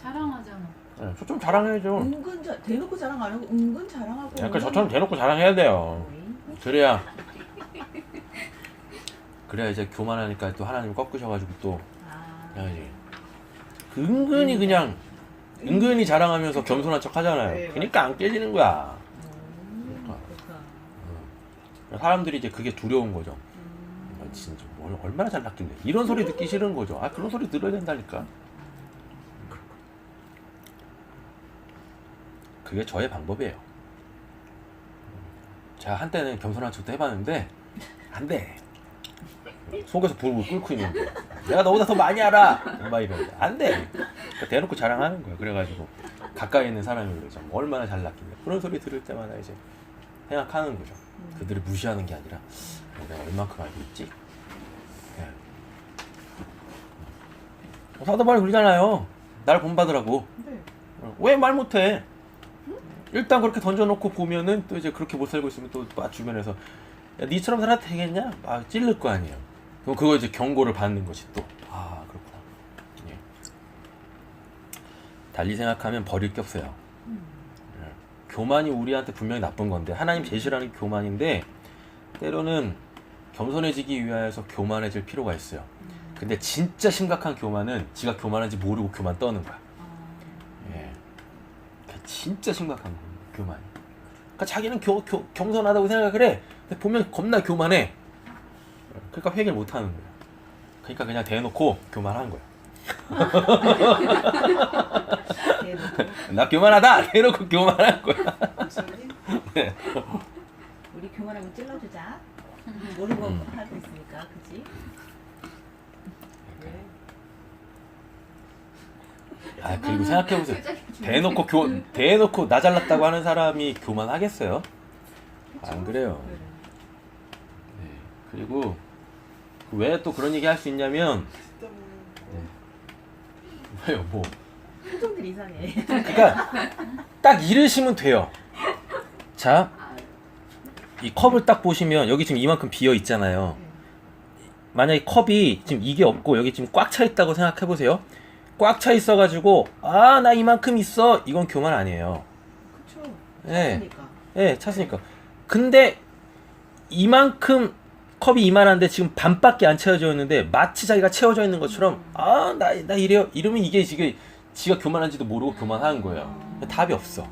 자랑하잖아. 저 좀 자랑해야죠. 은근 대놓고 자랑 안 하고 은근 자랑하고. 약간 저처럼 대놓고 자랑해야 돼요. 그래야 이제 교만하니까 또 하나님 꺾으셔가지고 또 해야지. 은근히 그냥 은근히 자랑하면서 겸손한 척 하잖아요. 그러니까 안 깨지는 거야. 사람들이 이제 그게 두려운 거죠. 진짜 얼마나 잘났길래 이런 소리 듣기 싫은 거죠. 그런 소리 들어야 된다니까. 그게 저의 방법이에요. 제가 한때는 겸손한 척도 해봤는데 안 돼. 속에서 불을 끓고 있는데 내가 너보다 더 많이 알아 막 이러는데 안 돼. 그러니까 대놓고 자랑하는 거야. 그래가지고 가까이 있는 사람이 그러죠. 얼마나 잘났길래. 그런 소리 들을 때마다 이제 생각하는 거죠. 그들을 무시하는 게 아니라 내가 얼만큼 알고 있지? 사도바울이 그러잖아요. 날 본받으라고. 왜 말 못해? 일단 그렇게 던져놓고 보면은 또 이제 그렇게 못 살고 있으면 또 주변에서 야, 니처럼 살아도 되겠냐? 찔릴 거 아니에요. 그럼 그거 이제 경고를 받는 것이 또 그렇구나. 달리 생각하면 버릴 게 없어요. 교만이 우리한테 분명히 나쁜 건데 하나님 제시라는 교만인데 때로는 겸손해지기 위하여서 교만해질 필요가 있어요. 근데 진짜 심각한 교만은 지가 교만한지 모르고 교만 떠는 거야. 진짜 심각한 거예요. 교만이. 그러니까 자기는 겸손하다고 생각을 해. 근데 보면 겁나 교만해. 그러니까 회개를 못 하는 거야. 그러니까 그냥 대놓고 교만한 거야. 나 교만하다. 대놓고 교만한 거야. 네. 우리 교만하면 찔러주자. 모르고 하고 있으니까, 그치? 아 그리고 생각해보세요. 대놓고 나 잘났다고 하는 사람이 교만하겠어요? 안 그래요. 네. 그리고 왜 또 그런 얘기 할 수 있냐면 네. 왜요 뭐 표정들 이상해. 그러니까 딱 이르시면 돼요. 자, 이 컵을 딱 보시면 여기 지금 이만큼 비어 있잖아요. 만약에 컵이 지금 이게 없고 여기 지금 꽉 차 있다고 생각해 보세요. 꽉 차 있어가지고 아 나 이만큼 있어 이건 교만 아니에요. 그쵸. 네. 찼으니까. 네, 찼으니까. 근데 이만큼 컵이 이만한데 지금 반밖에 안 채워져 있는데 마치 자기가 채워져 있는 것처럼 아 나 이래요 이러면 이게 지금 지가 교만한지도 모르고 교만한 거예요. 답이 없어.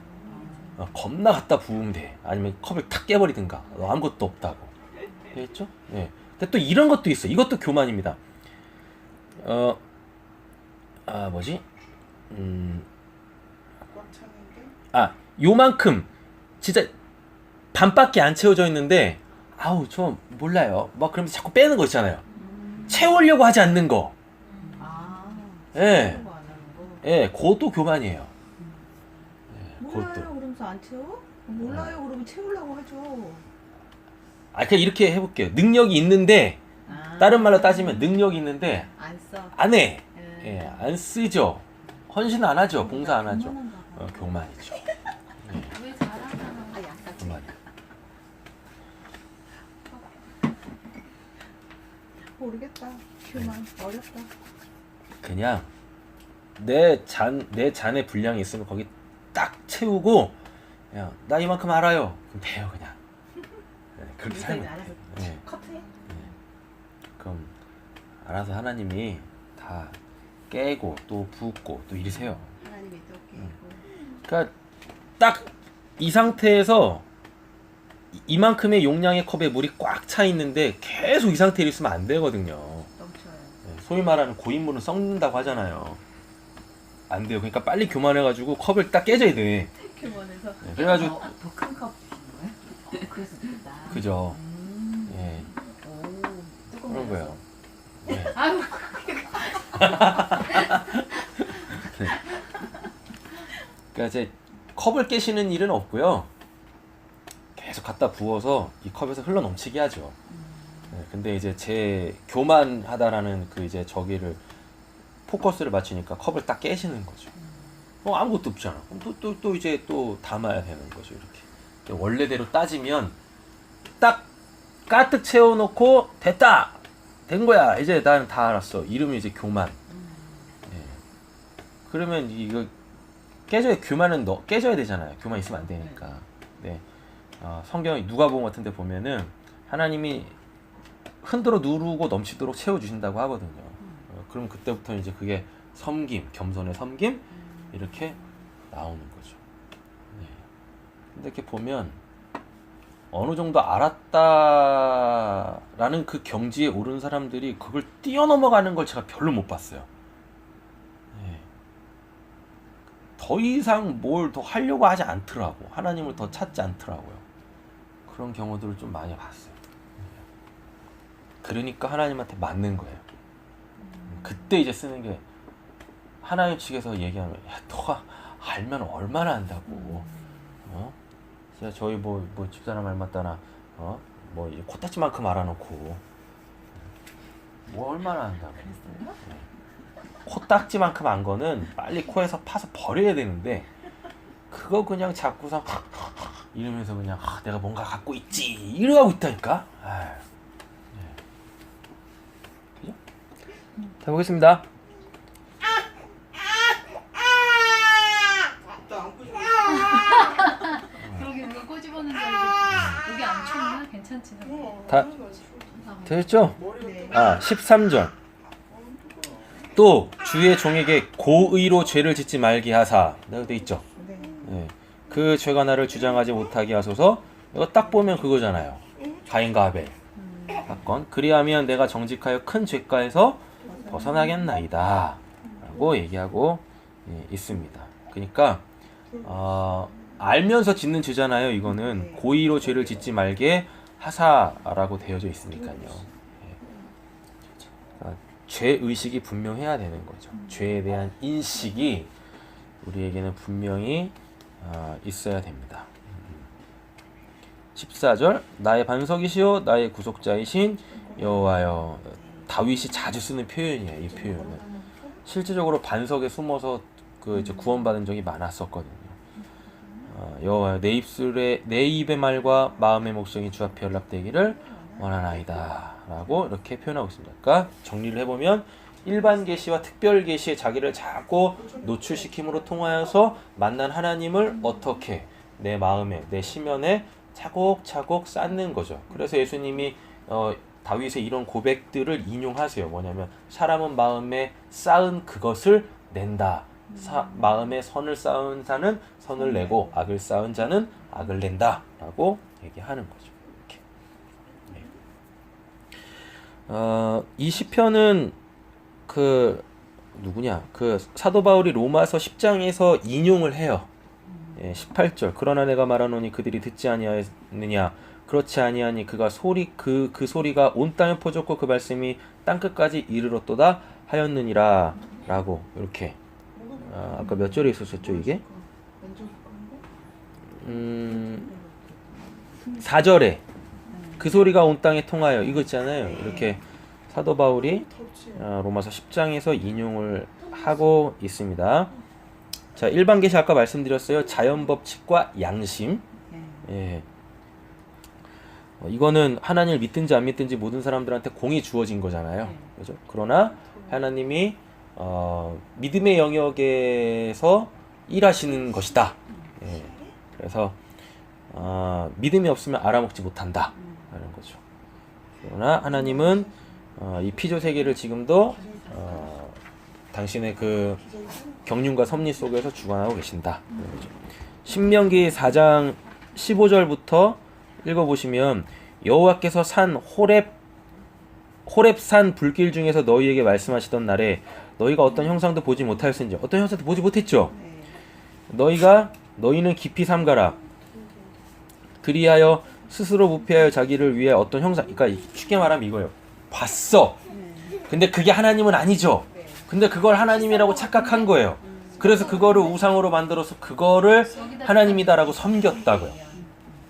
겁나 갖다 부으면 돼. 아니면 컵을 탁 깨버리든가. 아무것도 없다고. 되겠죠? 네. 근데 또 이런 것도 있어. 이것도 교만입니다. 뭐지? 요만큼 진짜 반밖에 안 채워져 있는데 아우 저 몰라요. 막 그러면서 자꾸 빼는 거 있잖아요. 채우려고 하지 않는 거. 예. 예, 그것도 교만이에요. 예, 몰라요 그러면서 안 채워? 몰라요 그러면 채우려고 하죠. 그냥 이렇게 해볼게요. 능력이 있는데 다른 말로 따지면 능력이 있는데 안 써. 안 해. 예, 안 쓰죠. 헌신 안 하죠. 봉사 안 하죠. 교만이죠. 왜 잘하잖아. 약간 교만. 모르겠다. 교만 어렵다. 그냥 내 잔에 분량이 있으면 거기 딱 채우고 그냥 나 이만큼 알아요. 그럼 돼요 그냥. 네, 그렇게 살면 알아서 네. 커트해. 그럼 알아서 하나님이 다 깨고 또 붓고 또 이러세요. 하나님이 또 깨고. 그러니까 딱 이 상태에서 이만큼의 용량의 컵에 물이 꽉 차 있는데 계속 이 상태로 있으면 안 되거든요. 넘쳐요. 네, 소위 말하는 고인물은 썩는다고 하잖아요. 안 돼요. 그러니까 빨리 교만해가지고 컵을 딱 깨져야 돼. 교만해서. 네, 그래가지고 더 큰 컵 주신 거예요? 그래서 좋다. 그죠. 예, 오, 뚜껑 그런 거예요. 네. 아유, 그러니까 이제 컵을 깨시는 일은 없고요. 계속 갖다 부어서 이 컵에서 흘러 넘치게 하죠. 네, 근데 이제 제 교만하다라는 그 이제 저기를 포커스를 맞추니까 컵을 딱 깨시는 거죠. 아무것도 없잖아. 그럼 또 이제 또 담아야 되는 거죠. 이렇게 원래대로 따지면 딱 가득 채워놓고 됐다, 된 거야. 이제 나는 다 알았어. 이름이 이제 교만. 네. 그러면 이거 교만은 깨져야 되잖아요. 교만 있으면 안 되니까. 네. 성경 누가복음 같은데 보면은 하나님이 흔들어 누르고 넘치도록 채워주신다고 하거든요. 그럼 그때부터 이제 그게 섬김, 겸손의 섬김 이렇게 나오는 거죠. 네. 근데 이렇게 보면 어느 정도 알았다라는 그 경지에 오른 사람들이 그걸 뛰어넘어가는 걸 제가 별로 못 봤어요. 네. 더 이상 뭘 더 하려고 하지 않더라고. 하나님을 더 찾지 않더라고요. 그런 경우들을 좀 많이 봤어요. 그러니까 하나님한테 맞는 거예요. 그때 이제 쓰는 게 하나님 측에서 얘기하면 야 너가 알면 얼마나 안다고. 진짜 저희 뭐 집사람 말 맞다나 뭐 코딱지만큼 알아놓고 뭐 얼마나 안다고. 네. 코딱지만큼 안 거는 빨리 코에서 파서 버려야 되는데 그거 그냥 자꾸서 이러면서 그냥 내가 뭔가 갖고 있지 이러고 있다니까. 네. 그죠? 자 보겠습니다. 그러게 우리가 꼬집었는 줄 알고 여기 안 춥나? 괜찮지? 다 됐죠? 네. 13절. 또 주의 종에게 고의로 죄를 짓지 말게 하사. 내가 돼 있죠. 네. 예. 그 죄가 나를 주장하지 못하게 하소서. 이거 딱 보면 그거잖아요. 가인과 아벨 사건. 그리하면 내가 정직하여 큰 죄가에서 벗어나겠나이다 라고 얘기하고 있습니다. 그러니까 알면서 짓는 죄잖아요. 이거는 고의로 죄를 짓지 말게 하사라고 되어져 있으니까요. 죄의식이 분명해야 되는 거죠. 죄에 대한 인식이 우리에게는 분명히 있어야 됩니다. 14절 나의 반석이시오 나의 구속자이신 여호와여. 다윗이 자주 쓰는 표현이에요. 이 표현은 실제적으로 반석에 숨어서 이제 구원받은 적이 많았었거든요. 여호와여 내 입술에 내 입의 말과 마음의 목성이 주 앞에 연락되기를 원하나이다 라고 이렇게 표현하고 있습니다. 그러니까 정리를 해보면 일반 계시와 특별 계시에 자기를 자꾸 노출시킴으로 통하여서 만난 하나님을 어떻게 내 마음에 내 심연에 차곡차곡 쌓는 거죠. 그래서 예수님이 다윗의 이런 고백들을 인용하세요. 뭐냐면 사람은 마음에 쌓은 그것을 낸다. 마음에 선을 쌓은 자는 선을 내고 악을 쌓은 자는 악을 낸다 라고 얘기하는 거죠. 이렇게. 이 시편은 누구냐? 사도 바울이 로마서 10장에서 인용을 해요. 18절. 그러나 내가 말하노니 그들이 듣지 아니하느냐? 그렇지 아니하니 그 소리가 온 땅에 퍼졌고 그 말씀이 땅 끝까지 이르렀도다 하였느니라 라고 이렇게. 아까 몇 절에 있었었죠 이게? 4절에 그 소리가 온 땅에 통하여 이거 있잖아요. 이렇게 사도 바울이 로마서 10장에서 인용을 하고 있습니다. 자, 일반 계시 아까 말씀드렸어요. 자연 법칙과 양심. 예. 이거는 하나님을 믿든지 안 믿든지 모든 사람들한테 공이 주어진 거잖아요. 그죠? 그러나 하나님이 믿음의 영역에서 일하시는 것이다. 예. 그래서 믿음이 없으면 알아먹지 못한다 라는 거죠. 그러나 하나님은 이 피조 세계를 지금도 당신의 그 경륜과 섭리 속에서 주관하고 계신다. 신명기 4장 15절부터 읽어보시면 여호와께서 산 호렙산 불길 중에서 너희에게 말씀하시던 날에 너희가 어떤 형상도 보지 못하였은지. 어떤 형상도 보지 못했죠. 너희는 깊이 삼가라. 그리하여 스스로 부패하여 자기를 위해 어떤 형상, 그러니까 쉽게 말하면 이거예요. 봤어. 근데 그게 하나님은 아니죠. 근데 그걸 하나님이라고 착각한 거예요. 그래서 그거를 우상으로 만들어서 그거를 하나님이다라고 섬겼다고요.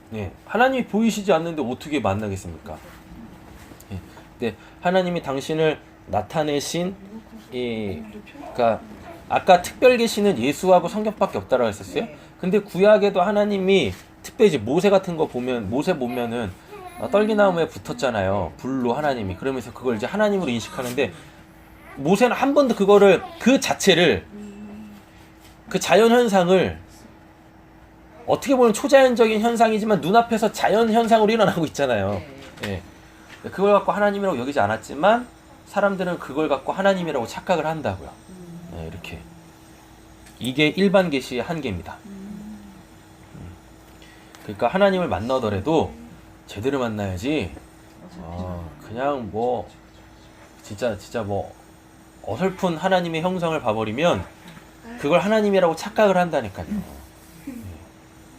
네, 하나님이 보이시지 않는데 어떻게 만나겠습니까? 네, 근데 하나님이 당신을 나타내신 그러니까 아까 특별 계시는 예수하고 성경밖에 없다라고 했었어요. 근데 구약에도 하나님이 특별히 이제 모세 같은 거 보면 모세 보면은 떨기나무에 붙었잖아요. 불로 하나님이. 그러면서 그걸 이제 하나님으로 인식하는데 모세는 한 번도 그거를 그 자체를 그 자연 현상을 어떻게 보면 초자연적인 현상이지만 눈앞에서 자연 현상으로 일어나고 있잖아요. 예. 그걸 갖고 하나님이라고 여기지 않았지만 사람들은 그걸 갖고 하나님이라고 착각을 한다고요. 예, 이렇게. 이게 일반 계시의 한계입니다. 그러니까 하나님을 만나더라도 제대로 만나야지. 그냥 뭐 진짜 뭐 어설픈 하나님의 형상을 봐버리면 그걸 하나님이라고 착각을 한다니까요.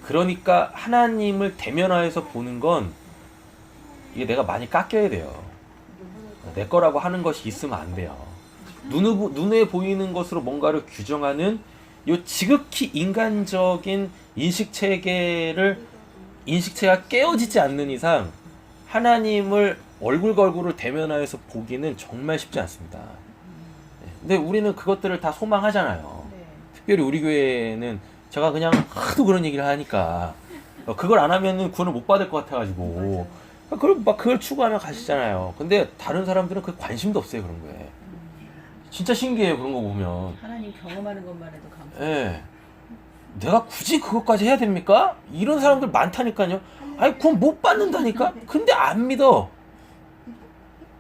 그러니까 하나님을 대면하여서 보는 건 이게 내가 많이 깎여야 돼요. 내 거라고 하는 것이 있으면 안 돼요. 눈에 보이는 것으로 뭔가를 규정하는 요 지극히 인간적인 인식체가 깨어지지 않는 이상 하나님을 얼굴 대면하여서 보기는 정말 쉽지 않습니다. 근데 우리는 그것들을 다 소망하잖아요. 특별히 우리 교회는 제가 그냥 하도 그런 얘기를 하니까 그걸 안 하면은 구원을 못 받을 것 같아가지고 그걸 추구하며 가시잖아요. 근데 다른 사람들은 그 관심도 없어요. 그런 거에. 진짜 신기해요. 그런 거 보면. 하나님 경험하는 것만 해도 감사해요. 예. 내가 굳이 그것까지 해야 됩니까? 이런 사람들 많다니까요. 아니 구원 못 받는다니까? 근데 안 믿어.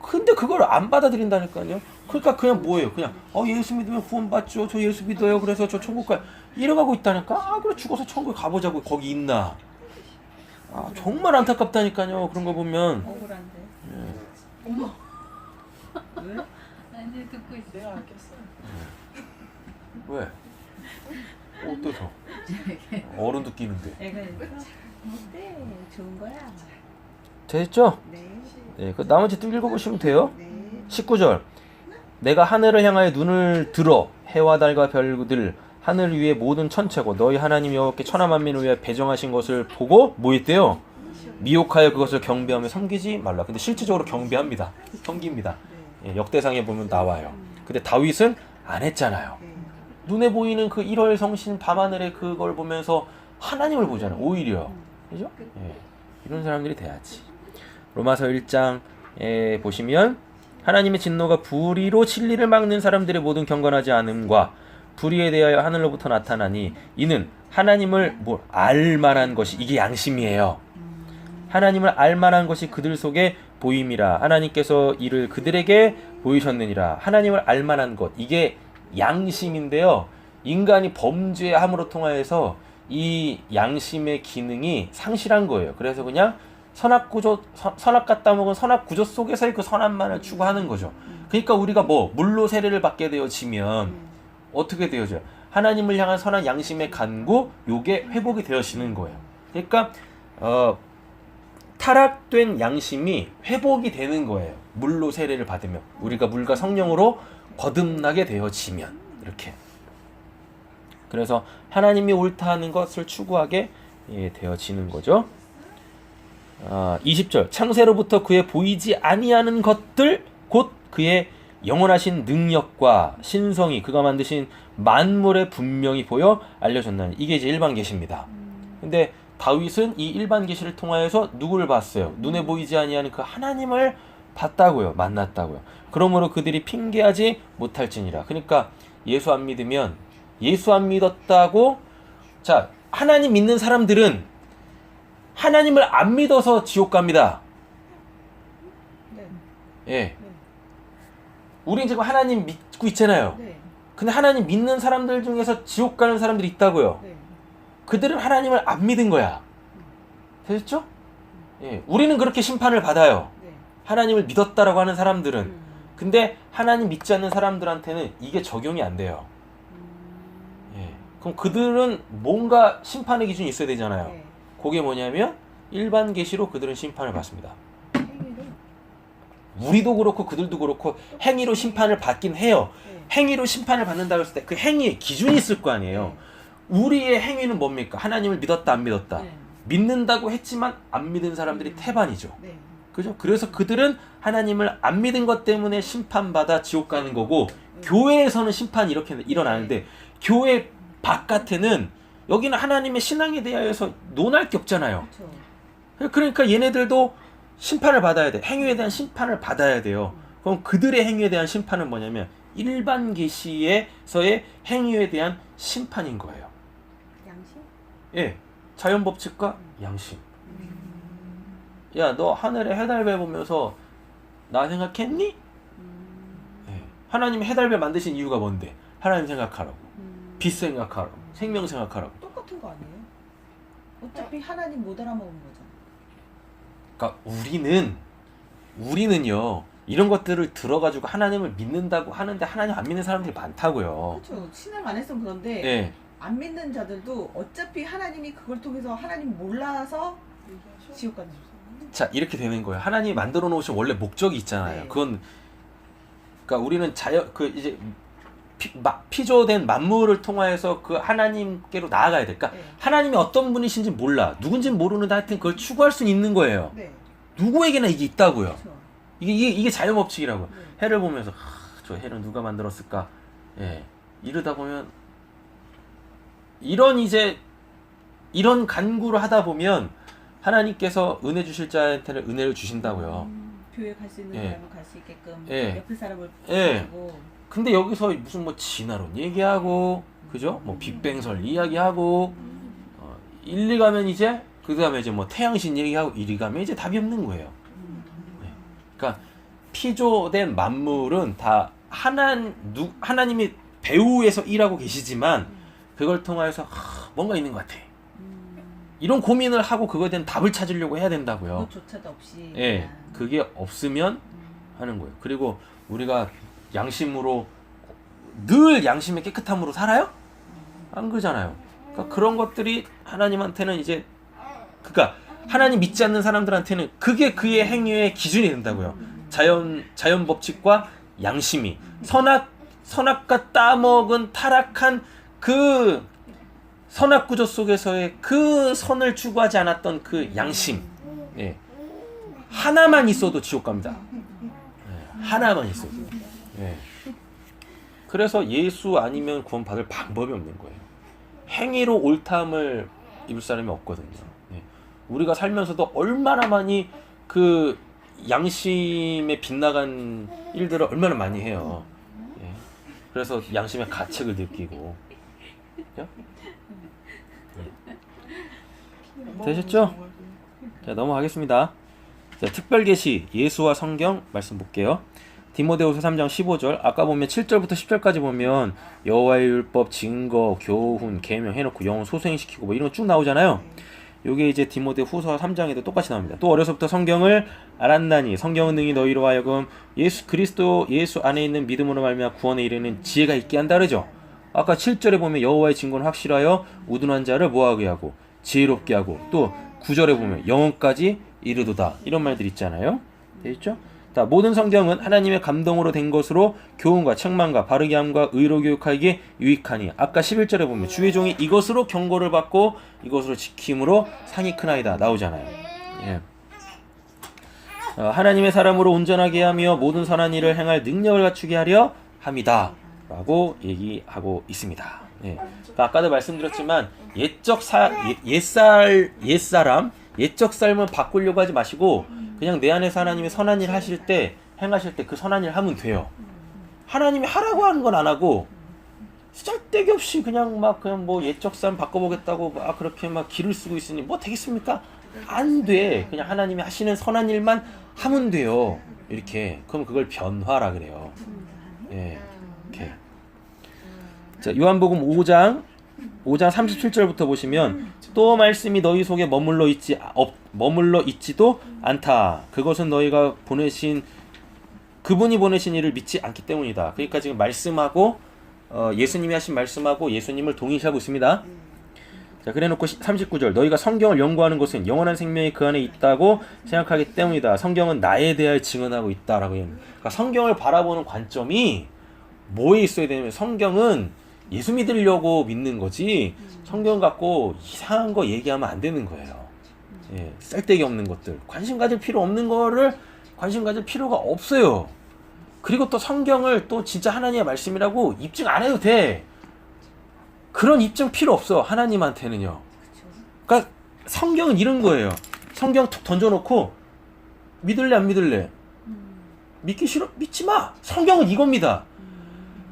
근데 그걸 안 받아들인다니까요. 그러니까 그냥 뭐예요? 그냥 예수 믿으면 구원받죠. 저 예수 믿어요. 그래서 저 천국 가요. 이래가고 있다니까. 아 그래 죽어서 천국에 가보자고. 거기 있나? 아 정말 안타깝다니까요. 그런 거 보면. 억울한데. 예. 어머. 왜? 아니 듣고 있어. 내가 아꼈어. 왜? 어때서? 어른도 끼는데. 애가 어때? 좋은 거야. 됐죠? 네. 네, 그 나머지 또 읽어보시면 돼요. 네. 19절. 내가 하늘을 향하여 눈을 들어 해와 달과 별들 하늘 위의 모든 천체고 너희 하나님 여호와께 천하 만민을 위하여 배정하신 것을 보고 뭐 했대요? 미혹하여 그것을 경배하며 섬기지 말라. 근데 실질적으로 경배합니다. 섬깁니다. 예, 역대상에 보면 나와요. 근데 다윗은 안 했잖아요. 네. 눈에 보이는 그 1월 성신 밤하늘의 그걸 보면서 하나님을 보잖아요. 오히려. 그죠? 예, 이런 사람들이 돼야지. 로마서 1장에 보시면 하나님의 진노가 불의로 진리를 막는 사람들의 모든 경건하지 않음과 불의에 대하여 하늘로부터 나타나니 이는 하나님을 알만한 것이 이게 양심이에요. 하나님을 알만한 것이 그들 속에 보임이라. 하나님께서 이를 그들에게 보이셨느니라. 하나님을 알만한 것 이게 양심인데요. 인간이 범죄함으로 통하여서 이 양심의 기능이 상실한 거예요. 그래서 그냥 선악 갖다 먹은 선악 구조 속에서의 그 선함만을 추구하는 거죠. 그러니까 우리가 물로 세례를 받게 되어지면 어떻게 되어져요? 하나님을 향한 선한 양심의 간구 요게 회복이 되어지는 거예요. 그러니까 타락된 양심이 회복이 되는 거예요. 물로 세례를 받으면 우리가 물과 성령으로 거듭나게 되어지면 이렇게. 그래서 하나님이 옳다 하는 것을 추구하게 되어지는 거죠. 20절 창세로부터 그의 보이지 아니하는 것들 곧 그의 영원하신 능력과 신성이 그가 만드신 만물에 분명히 보여 알려졌나니 이게 이제 일반 계시입니다. 근데 다윗은 이 일반 계시를 통하여서 누구를 봤어요? 눈에 보이지 아니하는 그 하나님을 봤다고요. 만났다고요. 그러므로 그들이 핑계하지 못할지니라. 그러니까 예수 안 믿으면 예수 안 믿었다고 자 하나님 믿는 사람들은 하나님을 안 믿어서 지옥 갑니다. 네. 예. 우린 지금 하나님 믿고 있잖아요. 네. 근데 하나님 믿는 사람들 중에서 지옥 가는 사람들이 있다고요. 네. 그들은 하나님을 안 믿은 거야. 되셨죠? 예. 우리는 그렇게 심판을 받아요. 네. 하나님을 믿었다라고 하는 사람들은. 근데 하나님 믿지 않는 사람들한테는 이게 적용이 안 돼요. 예. 그럼 그들은 뭔가 심판의 기준이 있어야 되잖아요. 네. 그게 뭐냐면 일반 계시로 그들은 심판을 받습니다. 행위로. 우리도 그렇고 그들도 그렇고 행위로 심판을 받긴 해요. 네. 행위로 심판을 받는다고 했을 때 그 행위에 기준이 있을 거 아니에요. 우리의 행위는 뭡니까? 하나님을 믿었다 안 믿었다. 네. 믿는다고 했지만 안 믿은 사람들이 태반이죠. 네. 그죠? 그래서 그들은 하나님을 안 믿은 것 때문에 심판받아 지옥 가는 거고 교회에서는 심판이 이렇게 일어나는데 교회 바깥에는 여기는 하나님의 신앙에 대하여서 논할 게 없잖아요. 그렇죠. 그러니까 얘네들도 심판을 받아야 돼. 행위에 대한 심판을 받아야 돼요. 그럼 그들의 행위에 대한 심판은 뭐냐면 일반 계시에서의 행위에 대한 심판인 거예요. 양심? 예, 자연 법칙과 양심. 야, 너 하늘에 해달배 보면서 나 생각했니? 예, 하나님이 해달배 만드신 이유가 뭔데? 하나님 생각하라고, 빛 생각하라고, 생명 생각하라고. 똑같은 거 아니에요? 어차피 하나님 못 알아먹은 거잖아. 그러니까 우리는요 이런 것들을 들어가지고 하나님을 믿는다고 하는데 하나님 안 믿는 사람들이 많다고요. 그렇죠. 신앙 안에서는 그런데 예. 안 믿는 자들도 어차피 하나님이 그걸 통해서 하나님 몰라서 지옥 가는 거죠. 자 이렇게 되는 거예요. 하나님이 만들어 놓으신 원래 목적이 있잖아요. 네. 그건 그러니까 우리는 이제 피조된 만물을 통하여서 그 하나님께로 나아가야 될까? 네. 하나님이 어떤 분이신지 몰라. 누군지는 모르는데 하여튼 그걸 추구할 수는 있는 거예요. 네. 누구에게나 이게 있다고요. 그렇죠. 이게 자연법칙이라고. 네. 해를 보면서 저 해는 누가 만들었을까? 예. 이러다 보면 이런 간구를 하다 보면 하나님께서 은혜 주실 자한테는 은혜를 주신다고요. 교회 갈 수 있는 예. 사람은 갈 수 있게끔 예. 옆에 사람을 예. 보고 근데 여기서 무슨 진화론 얘기하고 그죠? 빅뱅설 이야기하고 일리 가면 이제 그 다음에 이제 태양신 얘기하고 이리 가면 이제 답이 없는 거예요. 네. 그러니까 피조된 만물은 다 하나님이 배후에서 일하고 계시지만 그걸 통해서 뭔가 있는 것 같아. 이런 고민을 하고 그거에 대한 답을 찾으려고 해야 된다고요. 그것조차도 없이. 예, 그게 없으면 하는 거예요. 그리고 우리가 양심으로 늘 양심의 깨끗함으로 살아요? 안 그러잖아요. 그러니까 그런 것들이 하나님한테는 이제 그러니까 하나님 믿지 않는 사람들한테는 그게 그의 행위의 기준이 된다고요. 자연 법칙과 양심이 선악과 따먹은 타락한 그 선악 구조 속에서의 그 선을 추구하지 않았던 그 양심, 예. 하나만 있어도 지옥 갑니다. 예. 하나만 있어도. 예. 그래서 예수 아니면 구원받을 방법이 없는 거예요. 행위로 옳다함을 입을 사람이 없거든요. 예. 우리가 살면서도 얼마나 많이 그 양심에 빗나간 일들을 얼마나 많이 해요. 예. 그래서 양심의 가책을 느끼고. 예? 되셨죠? 자, 넘어가겠습니다. 자, 특별계시 예수와 성경 말씀 볼게요. 디모데후서 3장 15절. 아까 보면 7절부터 10절까지 보면 여호와의 율법, 증거, 교훈, 계명 해놓고 영혼 소생시키고 뭐 이런 거 쭉 나오잖아요. 요게 이제 디모데후서 3장에도 똑같이 나옵니다. 또 어려서부터 성경을 알았나니 성경은 능히 너희로 하여금 예수 그리스도 예수 안에 있는 믿음으로 말미암아 구원에 이르는 지혜가 있게 한다 그러죠. 아까 7절에 보면 여호와의 증거는 확실하여 우둔한 자를 뭐하게 하고 지혜롭게 하고, 또 9절에 보면 영혼까지 이르도다 이런 말들 있잖아요. 되겠죠? 자, 모든 성경은 하나님의 감동으로 된 것으로 교훈과 책망과 바르게 함과 의로 교육하기에 유익하니, 아까 11절에 보면 주의 종이 이것으로 경고를 받고 이것으로 지킴으로 상이 크나이다 나오잖아요. 예. 하나님의 사람으로 온전하게 하며 모든 선한 일을 행할 능력을 갖추게 하려 함이다 라고 얘기하고 있습니다. 예. 그러니까 아까도 말씀드렸지만 옛적 삶은 바꾸려고 하지 마시고 그냥 내 안에서 하나님이 선한 일 하실 때, 행하실 때 그 선한 일 하면 돼요. 하나님이 하라고 하는 건 안 하고 쓸데기 없이 그냥 뭐 옛적 삶 바꿔보겠다고 막 그렇게 막 기를 쓰고 있으니 뭐 되겠습니까? 안 돼. 그냥 하나님이 하시는 선한 일만 하면 돼요. 이렇게. 그럼 그걸 변화라 그래요. 예. 이렇게. 자, 요한복음 5장 37절부터 보시면 또 말씀이 너희 속에 머물러 있지도 않다. 그것은 너희가 그분이 보내신 이를 믿지 않기 때문이다. 그러니까 지금 말씀하고 예수님이 하신 말씀하고 예수님을 동일시하고 있습니다. 자, 그래놓고 39절 너희가 성경을 연구하는 것은 영원한 생명이 그 안에 있다고 생각하기 때문이다. 성경은 나에 대하여 증언하고 있다라고 합니다. 그러니까 성경을 바라보는 관점이 뭐에 있어야 되냐면 성경은 예수 믿으려고 믿는 거지 성경 갖고 이상한 거 얘기하면 안 되는 거예요. 예, 쓸데기 없는 것들, 관심 가질 필요 없는 거를 관심 가질 필요가 없어요. 그리고 또 성경을 또 진짜 하나님의 말씀이라고 입증 안 해도 돼. 그런 입증 필요 없어, 하나님한테는요. 그러니까 성경은 이런 거예요. 성경 툭 던져놓고 믿을래 안 믿을래? 믿기 싫어? 믿지 마. 성경은 이겁니다.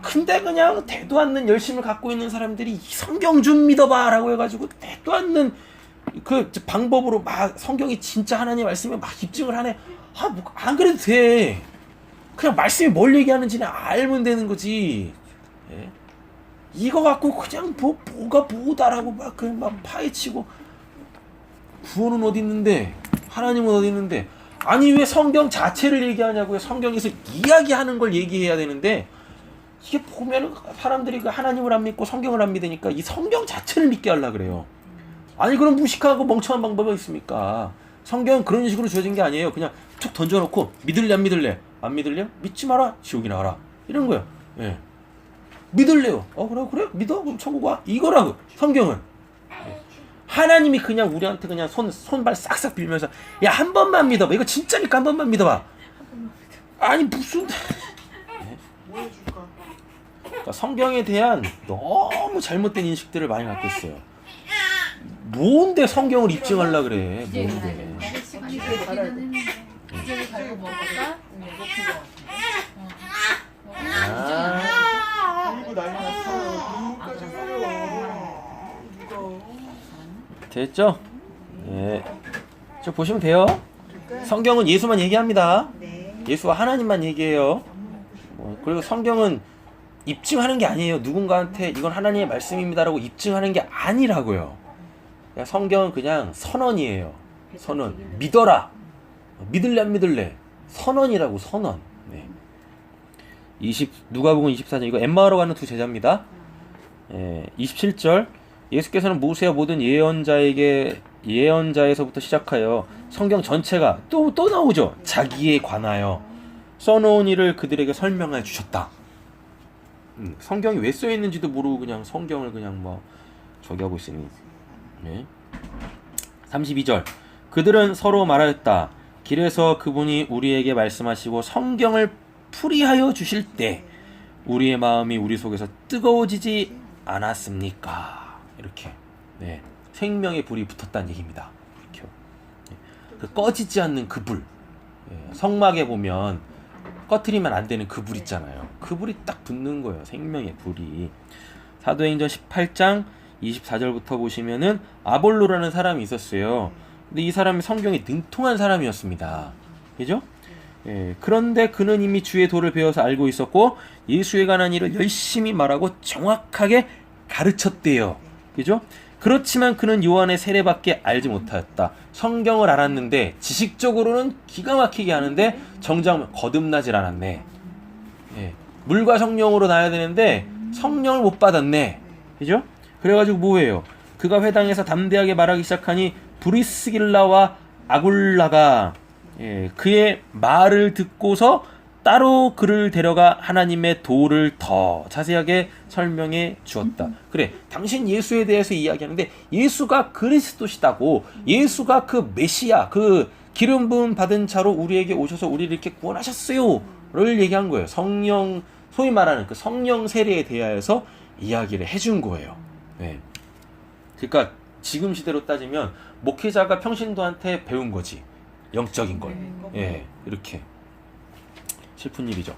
근데 그냥 대도 않는 열심을 갖고 있는 사람들이 성경 좀 믿어봐 라고 해가지고 대도 않는 그 방법으로 막 성경이 진짜 하나님의 말씀에 막 입증을 하네. 뭐 안 그래도 돼. 그냥 말씀이 뭘 얘기하는지는 알면 되는 거지. 예? 이거 갖고 그냥 뭐가 뭐다라고 막 그냥 막 파헤치고, 구원은 어디 있는데 하나님은 어디 있는데, 아니 왜 성경 자체를 얘기하냐고요. 성경에서 이야기하는 걸 얘기해야 되는데, 이게 보면은 사람들이 그 하나님을 안 믿고 성경을 안 믿으니까 이 성경 자체를 믿게 하려고 그래요. 아니 그럼 무식하고 멍청한 방법이 있습니까? 성경은 그런 식으로 주어진 게 아니에요. 그냥 툭 던져놓고 믿을래 안 믿을래? 안 믿을래요? 믿지 마라. 지옥이 나가라. 이런 거예요. 예. 믿을래요? 그래 믿어? 그럼 천국 와. 이거라고 성경은. 예. 하나님이 그냥 우리한테 그냥 손발 싹싹 빌면서 야 한 번만 믿어봐. 이거 진짜니까 한 번만 믿어봐. 아니 무슨 그러니까 성경에 대한 너무 잘못된 인식들을 많이 갖고 있어요. 뭔데 성경을 입증하려고 그래. 뭔데. 시간이 되기는 했는데 이제를 갈고 먹을까? 그리고 난리 났어요. 눈물까지 흘려요. 이거. 됐죠? 예. 저 보시면 돼요. 성경은 예수만 얘기합니다. 예수와 하나님만 얘기해요. 뭐 그리고 성경은 입증하는 게 아니에요. 누군가한테 이건 하나님의 말씀입니다라고 입증하는 게 아니라고요. 그냥 성경은 그냥 선언이에요. 선언. 믿어라. 믿을래 안 믿을래. 선언이라고 선언. 네. 누가복음 24장 이거 엠마오로 가는 두 제자입니다. 27절 예수께서는 모세와 모든 예언자에서부터 시작하여 성경 전체가 또 나오죠. 자기에 관하여 써놓은 일을 그들에게 설명해 주셨다. 성경이 왜 써 있는지도 모르고 그냥 성경을 그냥 뭐 저기 하고 있으니. 네. 32절 그들은 서로 말하였다. 길에서 그분이 우리에게 말씀하시고 성경을 풀이하여 주실 때 우리의 마음이 우리 속에서 뜨거워지지 않았습니까? 이렇게. 네. 생명의 불이 붙었다는 얘기입니다. 이렇게. 네. 그 꺼지지 않는 그 불. 네. 성막에 보면 꺼트리면 안 되는 그 불 있잖아요. 그 불이 딱 붙는 거예요. 생명의 불이. 사도행전 18장 24절부터 보시면은 아볼로라는 사람이 있었어요. 근데 이 사람이 성경에 능통한 사람이었습니다. 그죠? 예, 그런데 그는 이미 주의 도를 배워서 알고 있었고 예수에 관한 일을 열심히 말하고 정확하게 가르쳤대요. 그죠? 그렇지만 그는 요한의 세례밖에 알지 못하였다. 성경을 알았는데 지식적으로는 기가 막히게 하는데 정작 거듭나질 않았네. 예, 물과 성령으로 나야 되는데 성령을 못 받았네. 그죠? 그래가지고 뭐예요? 그가 회당에서 담대하게 말하기 시작하니 브리스길라와 아굴라가 그의 말을 듣고서 따로 그를 데려가 하나님의 도를 더 자세하게 설명해 주었다. 그래, 당신 예수에 대해서 이야기하는데 예수가 그리스도시다고, 예수가 그 메시아, 그 기름 부음 받은 자로 우리에게 오셔서 우리를 이렇게 구원하셨어요를 얘기한 거예요. 성령, 소위 말하는 그 성령 세례에 대하여서 이야기를 해준 거예요. 네. 그러니까 지금 시대로 따지면 목회자가 평신도한테 배운 거지, 영적인 걸. 예, 이렇게 슬픈 일이죠.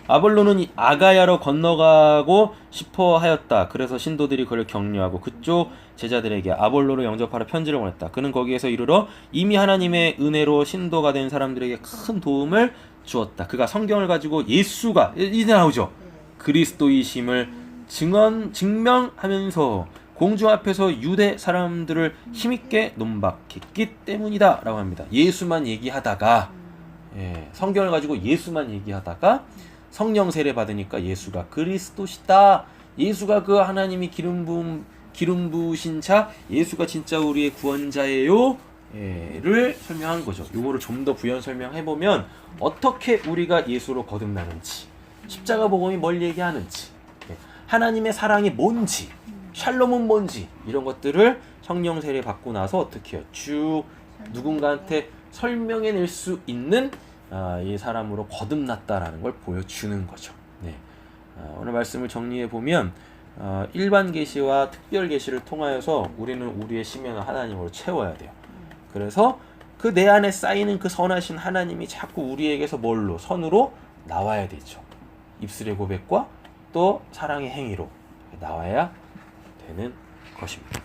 아볼로는 아가야로 건너가고 싶어 하였다. 그래서 신도들이 그를 격려하고 그쪽 제자들에게 아볼로를 영접하라 편지를 보냈다. 그는 거기에서 이르러 이미 하나님의 은혜로 신도가 된 사람들에게 큰 도움을 주었다. 그가 성경을 가지고 예수가 이제 나오죠. 그리스도이심을 증명하면서 공중 앞에서 유대 사람들을 힘있게 논박했기 때문이다 라고 합니다. 예수만 얘기하다가 성경을 가지고 예수만 얘기하다가 성령 세례 받으니까 예수가 그리스도시다, 예수가 그 하나님이 기름 부으신 자, 예수가 진짜 우리의 구원자예요 를 설명한 거죠. 이거를 좀 더 부연 설명해보면 어떻게 우리가 예수로 거듭나는지, 십자가 복음이 뭘 얘기하는지, 하나님의 사랑이 뭔지, 샬롬은 뭔지, 이런 것들을 성령 세례 받고 나서 어떻게 해요? 쭉 누군가한테 설명해낼 수 있는 이 사람으로 거듭났다라는 걸 보여주는 거죠. 네. 오늘 말씀을 정리해 보면 일반 계시와 특별 계시를 통하여서 우리는 우리의 심연을 하나님으로 채워야 돼요. 그래서 그 내 안에 쌓이는 그 선하신 하나님이 자꾸 우리에게서 뭘로? 선으로 나와야 되죠. 입술의 고백과 또 사랑의 행위로 나와야 되는 것입니다.